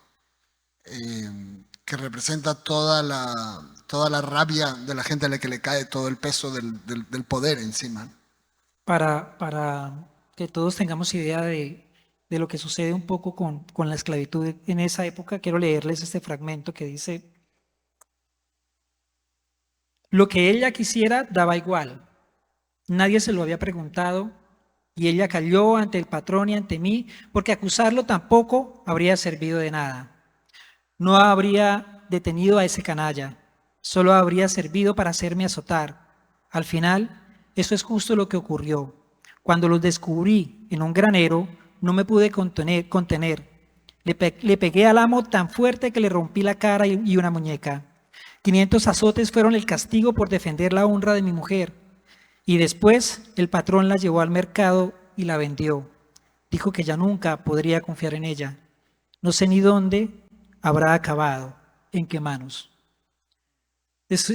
que representa toda la rabia de la gente a la que le cae todo el peso del poder encima. Para que todos tengamos idea de lo que sucede un poco con la esclavitud en esa época, quiero leerles este fragmento que dice: lo que ella quisiera daba igual, nadie se lo había preguntado, y ella cayó ante el patrón y ante mí, porque acusarlo tampoco habría servido de nada. No habría detenido a ese canalla, solo habría servido para hacerme azotar. Al final, eso es justo lo que ocurrió. Cuando los descubrí en un granero, no me pude contener. Le pegué al amo tan fuerte que le rompí la cara y una muñeca. 500 azotes fueron el castigo por defender la honra de mi mujer. Y después el patrón la llevó al mercado y la vendió. Dijo que ya nunca podría confiar en ella. No sé ni dónde habrá acabado, en qué manos. Es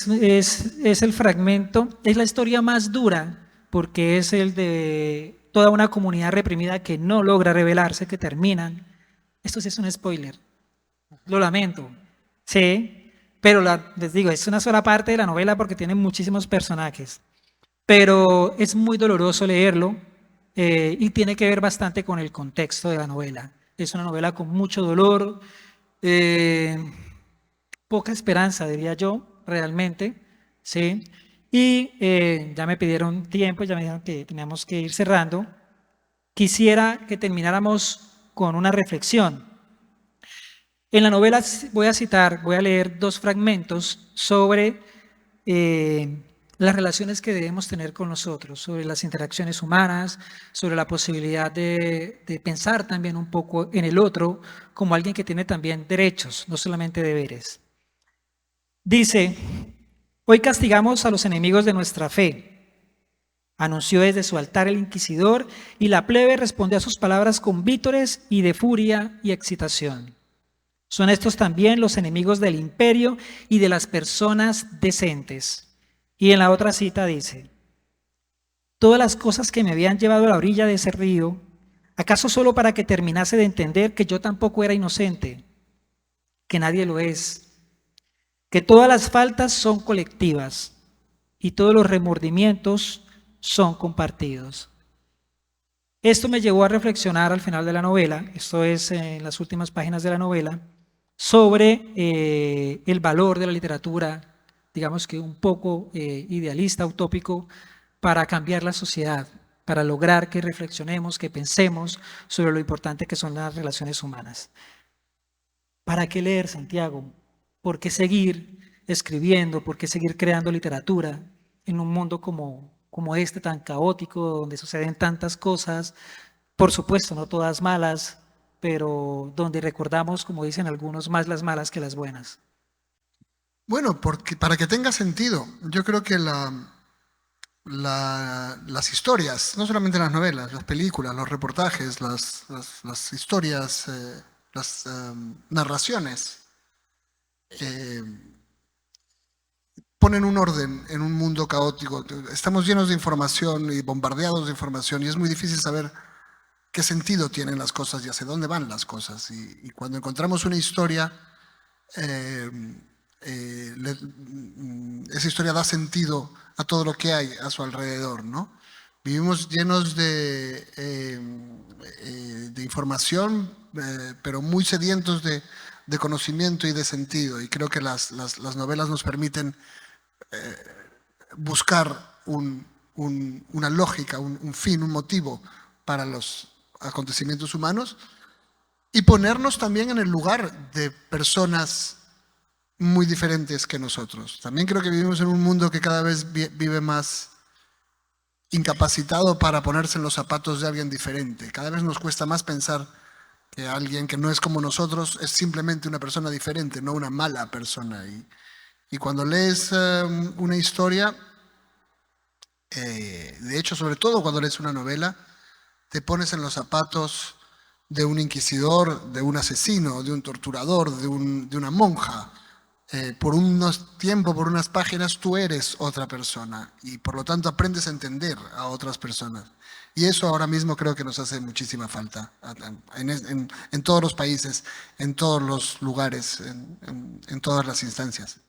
el fragmento, es la historia más dura, porque es el de toda una comunidad reprimida que no logra rebelarse, que terminan. Esto sí es un spoiler, lo lamento, sí, pero les digo, es una sola parte de la novela porque tiene muchísimos personajes, pero es muy doloroso leerlo y tiene que ver bastante con el contexto de la novela. Es una novela con mucho dolor, poca esperanza, diría yo, realmente, ¿sí? Y ya me pidieron tiempo, ya me dijeron que teníamos que ir cerrando. Quisiera que termináramos con una reflexión. En la novela voy a leer 2 fragmentos sobre las relaciones que debemos tener con nosotros, sobre las interacciones humanas, sobre la posibilidad de pensar también un poco en el otro como alguien que tiene también derechos, no solamente deberes. Dice: hoy castigamos a los enemigos de nuestra fe, anunció desde su altar el inquisidor, y la plebe respondió a sus palabras con vítores y de furia y excitación. Son estos también los enemigos del imperio y de las personas decentes. Y en la otra cita dice: todas las cosas que me habían llevado a la orilla de ese río, ¿acaso solo para que terminase de entender que yo tampoco era inocente, que nadie lo es, que todas las faltas son colectivas y todos los remordimientos son compartidos? Esto me llevó a reflexionar al final de la novela, esto es en las últimas páginas de la novela, sobre el valor de la literatura, digamos que un poco idealista, utópico, para cambiar la sociedad, para lograr que reflexionemos, que pensemos sobre lo importante que son las relaciones humanas. ¿Para qué leer, Santiago? ¿Por qué seguir escribiendo? ¿Por qué seguir creando literatura en un mundo como este tan caótico, donde suceden tantas cosas? Por supuesto, no todas malas, pero donde recordamos, como dicen algunos, más las malas que las buenas. Bueno, porque, para que tenga sentido, yo creo que las historias, no solamente las novelas, las películas, los reportajes, las historias, las narraciones, ponen un orden en un mundo caótico. Estamos llenos de información y bombardeados de información y es muy difícil saber qué sentido tienen las cosas y hacia dónde van las cosas. Y cuando encontramos una historia, esa historia da sentido a todo lo que hay a su alrededor, ¿no? Vivimos llenos de información, pero muy sedientos de conocimiento y de sentido. Y creo que las novelas nos permiten buscar una lógica, un fin, un motivo para los acontecimientos humanos y ponernos también en el lugar de personas muy diferentes que nosotros. También creo que vivimos en un mundo que cada vez vive más incapacitado para ponerse en los zapatos de alguien diferente. Cada vez nos cuesta más pensar que alguien que no es como nosotros es simplemente una persona diferente, no una mala persona. Y cuando lees una historia, de hecho, sobre todo cuando lees una novela, te pones en los zapatos de un inquisidor, de un asesino, de un torturador, de una monja. Por unos tiempos, por unas páginas, tú eres otra persona y por lo tanto aprendes a entender a otras personas. Y eso ahora mismo creo que nos hace muchísima falta en todos los países, en todos los lugares, en todas las instancias.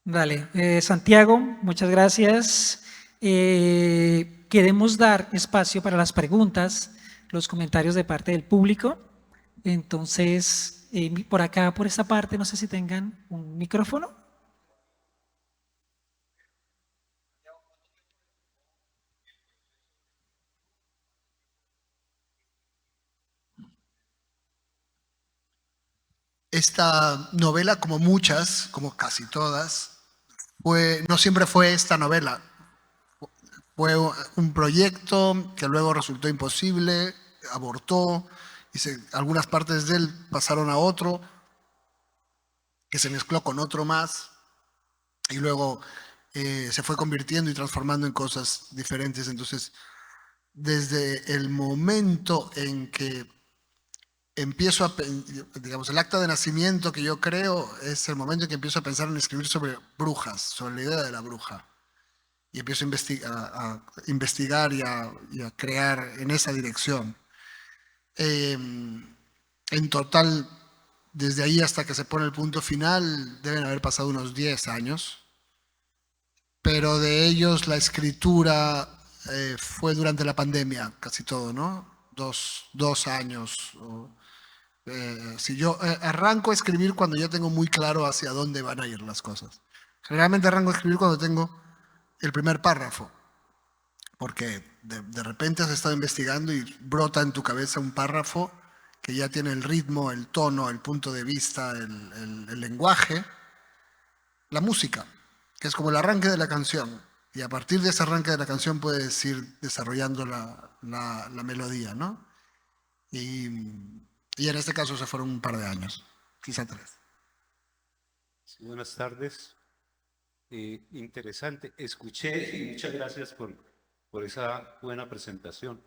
Dale, Santiago, muchas gracias. Queremos dar espacio para las preguntas, los comentarios de parte del público. Entonces, por acá, por esta parte, no sé si tengan un micrófono. Esta novela, como muchas, como casi todas, no siempre fue esta novela. Fue un proyecto que luego resultó imposible, abortó, y algunas partes de él pasaron a otro, que se mezcló con otro más, y luego se fue convirtiendo y transformando en cosas diferentes. Entonces, desde el momento en que empiezo digamos, el acta de nacimiento que yo creo es el momento en que empiezo a pensar en escribir sobre brujas, sobre la idea de la bruja. Y empiezo a investigar y a crear en esa dirección. En total, desde ahí hasta que se pone el punto final, deben haber pasado unos 10 años. Pero de ellos la escritura fue durante la pandemia, casi todo, ¿no? Dos años. Si yo arranco a escribir cuando ya tengo muy claro hacia dónde van a ir las cosas. Generalmente arranco a escribir cuando tengo el primer párrafo, porque de repente has estado investigando y brota en tu cabeza un párrafo que ya tiene el ritmo, el tono, el punto de vista, el lenguaje, la música, que es como el arranque de la canción. Y a partir de ese arranque de la canción puedes ir desarrollando la melodía, ¿no? Y en este caso se fueron un par de años, quizá 3. Sí, buenas tardes. Interesante. Escuché, y muchas gracias por esa buena presentación.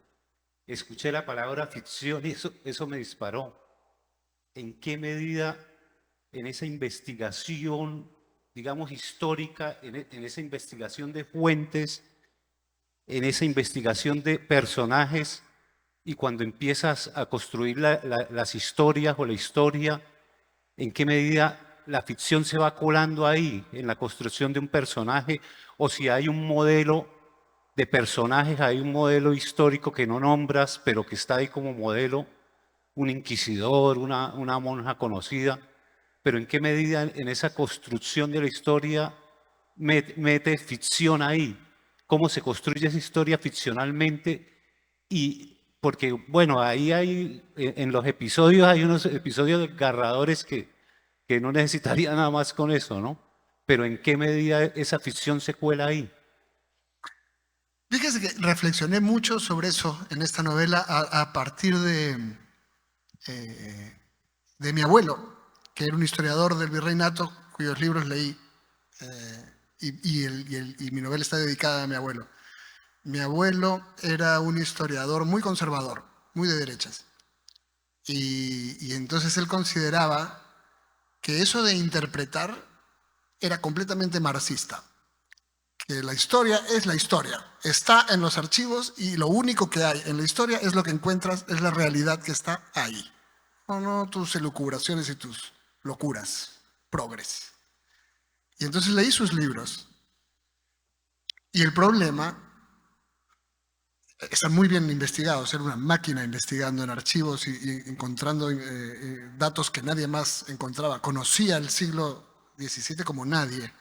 Escuché la palabra ficción y eso me disparó. ¿En qué medida en esa investigación, digamos, histórica, en esa investigación de fuentes, en esa investigación de personajes, y cuando empiezas a construir las historias o la historia, en qué medida la ficción se va colando ahí en la construcción de un personaje, o si hay un modelo de personajes hay un modelo histórico que no nombras, pero que está ahí como modelo, un inquisidor, una monja conocida, pero ¿en qué medida en esa construcción de la historia mete ficción ahí? ¿Cómo se construye esa historia ficcionalmente? Y porque, bueno, ahí hay, en los episodios hay unos episodios desgarradores que no necesitaría nada más con eso, ¿no? Pero ¿en qué medida esa ficción se cuela ahí? Fíjese que reflexioné mucho sobre eso en esta novela a partir de mi abuelo, que era un historiador del virreinato, cuyos libros leí, y mi novela está dedicada a mi abuelo. Mi abuelo era un historiador muy conservador, muy de derechas. Y entonces él consideraba que eso de interpretar era completamente marxista. Que la historia es la historia, está en los archivos y lo único que hay en la historia es lo que encuentras, es la realidad que está ahí. No tus elucubraciones y tus locuras, progres. Y entonces leí sus libros. Y el problema, están muy bien investigados, era una máquina investigando en archivos y encontrando datos que nadie más encontraba. Conocía el siglo XVII como nadie,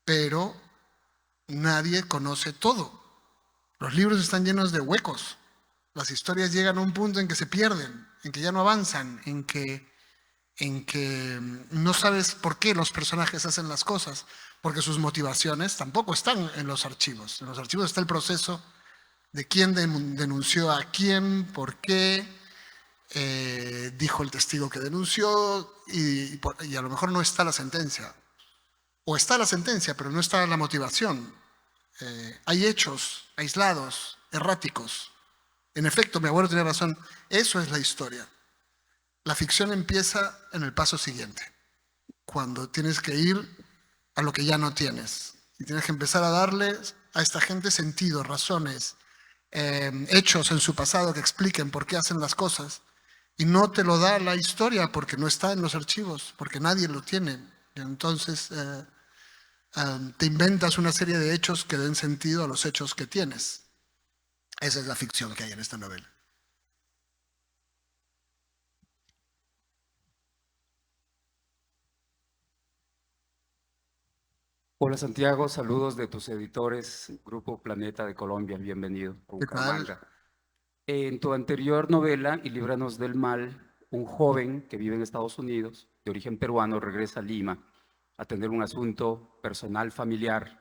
pero nadie conoce todo. Los libros están llenos de huecos. Las historias llegan a un punto en que se pierden, en que ya no avanzan, en que no sabes por qué los personajes hacen las cosas, porque sus motivaciones tampoco están en los archivos. En los archivos está el proceso de quién denunció a quién, por qué, dijo el testigo que denunció, y a lo mejor no está la sentencia. O está la sentencia, pero no está la motivación. Hay hechos aislados, erráticos. En efecto, mi abuelo tenía razón, eso es la historia. La ficción empieza en el paso siguiente, cuando tienes que ir a lo que ya no tienes. Y tienes que empezar a darle a esta gente sentido, razones, hechos en su pasado que expliquen por qué hacen las cosas. Y no te lo da la historia porque no está en los archivos, porque nadie lo tiene. Y entonces te inventas una serie de hechos que den sentido a los hechos que tienes. Esa es la ficción que hay en esta novela. Hola Santiago, saludos de tus editores, Grupo Planeta de Colombia, bienvenido, ¿Qué tal? Bucaramanga. En tu anterior novela, Y líbranos del mal, un joven que vive en Estados Unidos, de origen peruano, regresa a Lima a atender un asunto personal, familiar.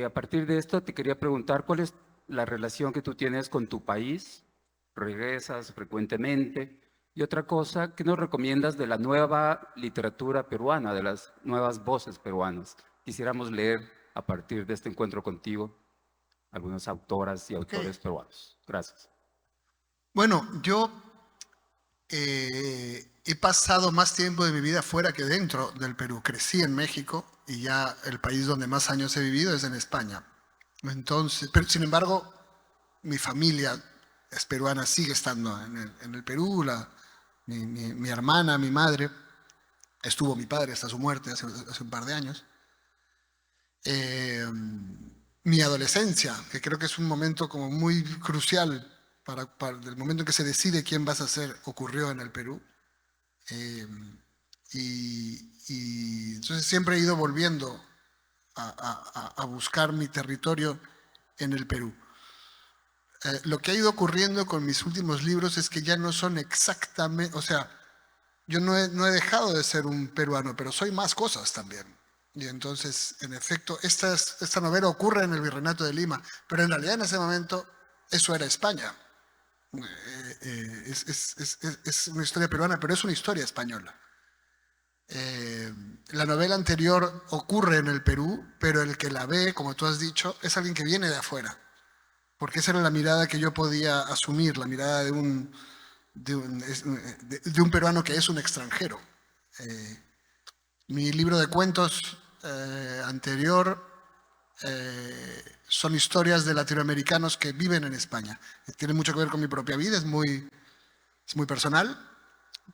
A partir de esto te quería preguntar, ¿cuál es la relación que tú tienes con tu país? ¿Regresas frecuentemente? Y otra cosa, ¿qué nos recomiendas de la nueva literatura peruana, de las nuevas voces peruanas? Quisiéramos leer a partir de este encuentro contigo algunas autoras y autores peruanos. Gracias. Bueno, yo he pasado más tiempo de mi vida fuera que dentro del Perú. Crecí en México y ya el país donde más años he vivido es en España. Entonces, pero sin embargo, mi familia es peruana, sigue estando en el Perú. Mi hermana, mi madre, estuvo mi padre hasta su muerte hace un par de años. Mi adolescencia, que creo que es un momento como muy crucial para el momento en que se decide quién vas a ser, ocurrió en el Perú. Y entonces siempre he ido volviendo a buscar mi territorio en el Perú. Lo que ha ido ocurriendo con mis últimos libros es que ya no son exactamente, o sea, yo no he dejado de ser un peruano, pero soy más cosas también. Y entonces, en efecto, esta novela ocurre en el Virreinato de Lima, pero en realidad en ese momento eso era España. Es una historia peruana, pero es una historia española. La novela anterior ocurre en el Perú, pero el que la ve, como tú has dicho, es alguien que viene de afuera. Porque esa era la mirada que yo podía asumir, la mirada de un peruano que es un extranjero. Mi libro de cuentos anterior son historias de latinoamericanos que viven en España. Tiene mucho que ver con mi propia vida, es muy personal,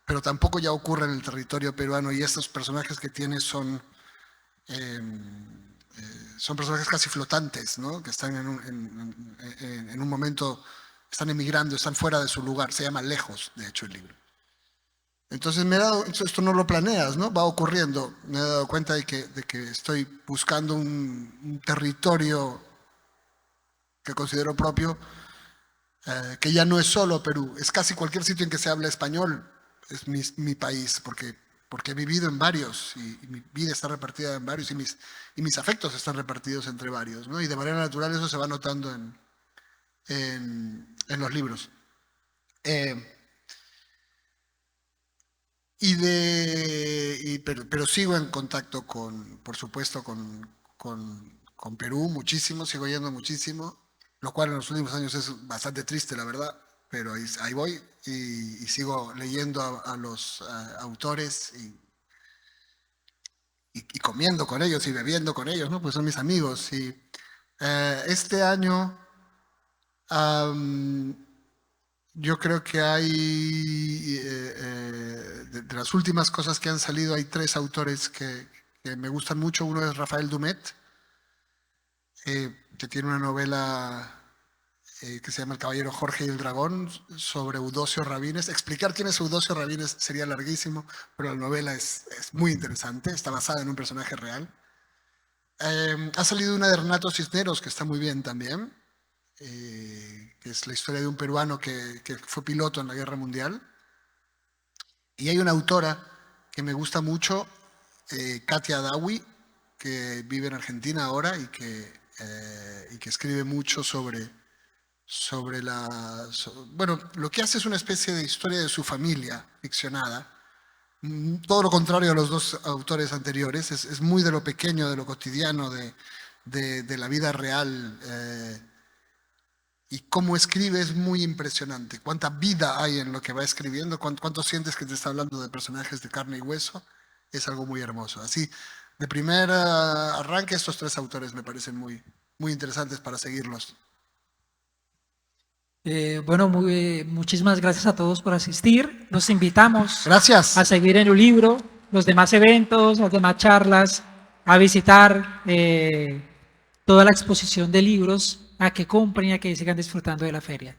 pero tampoco ya ocurre en el territorio peruano y estos personajes que tiene son son personajes casi flotantes, ¿no? Que están en un momento, están emigrando, están fuera de su lugar. Se llama Lejos, de hecho, el libro. Entonces esto no lo planeas, ¿no? Va ocurriendo. Me he dado cuenta de que estoy buscando un territorio que considero propio, que ya no es solo Perú, es casi cualquier sitio en que se habla español, es mi país, porque he vivido en varios y mi vida está repartida en varios y mis afectos están repartidos entre varios, ¿no? Y de manera natural eso se va notando en los libros. Pero sigo en contacto por supuesto, con Perú muchísimo, sigo yendo muchísimo, lo cual en los últimos años es bastante triste, la verdad, pero ahí voy y sigo leyendo a los autores y comiendo con ellos y bebiendo con ellos, ¿no? Pues son mis amigos. Y este año yo creo que hay, de las últimas cosas que han salido, hay 3 autores que me gustan mucho. Uno es Rafael Dumet, que tiene una novela que se llama El Caballero Jorge y el Dragón, sobre Eudoxio Rabines. Explicar quién es Eudoxio Rabines sería larguísimo, pero la novela es muy interesante, está basada en un personaje real. Ha salido una de Renato Cisneros, que está muy bien también, que es la historia de un peruano que fue piloto en la Guerra Mundial. Y hay una autora que me gusta mucho, Katia Dawi, que vive en Argentina ahora y que escribe mucho bueno, lo que hace es una especie de historia de su familia ficcionada. Todo lo contrario a los 2 autores anteriores, es muy de lo pequeño, de lo cotidiano, de la vida real. Y cómo escribe es muy impresionante. Cuánta vida hay en lo que va escribiendo, cuánto sientes que te está hablando de personajes de carne y hueso, es algo muy hermoso. Así, de primer arranque, estos 3 autores me parecen muy, muy interesantes para seguirlos. Bueno, muchísimas gracias a todos por asistir. Los invitamos Gracias. a seguir en un libro, los demás eventos, las demás charlas, a visitar toda la exposición de libros, a que compren y a que sigan disfrutando de la feria.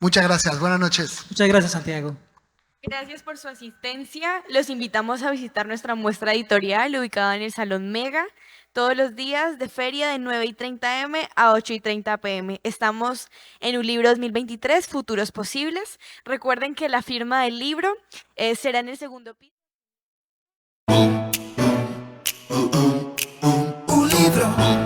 Muchas gracias. Buenas noches. Muchas gracias, Santiago. Gracias por su asistencia. Los invitamos a visitar nuestra muestra editorial ubicada en el Salón Mega todos los días de feria de 9:30 a.m. a 8:30 p.m. Estamos en un libro 2023, Futuros Posibles. Recuerden que la firma del libro será en el segundo piso. Un libro.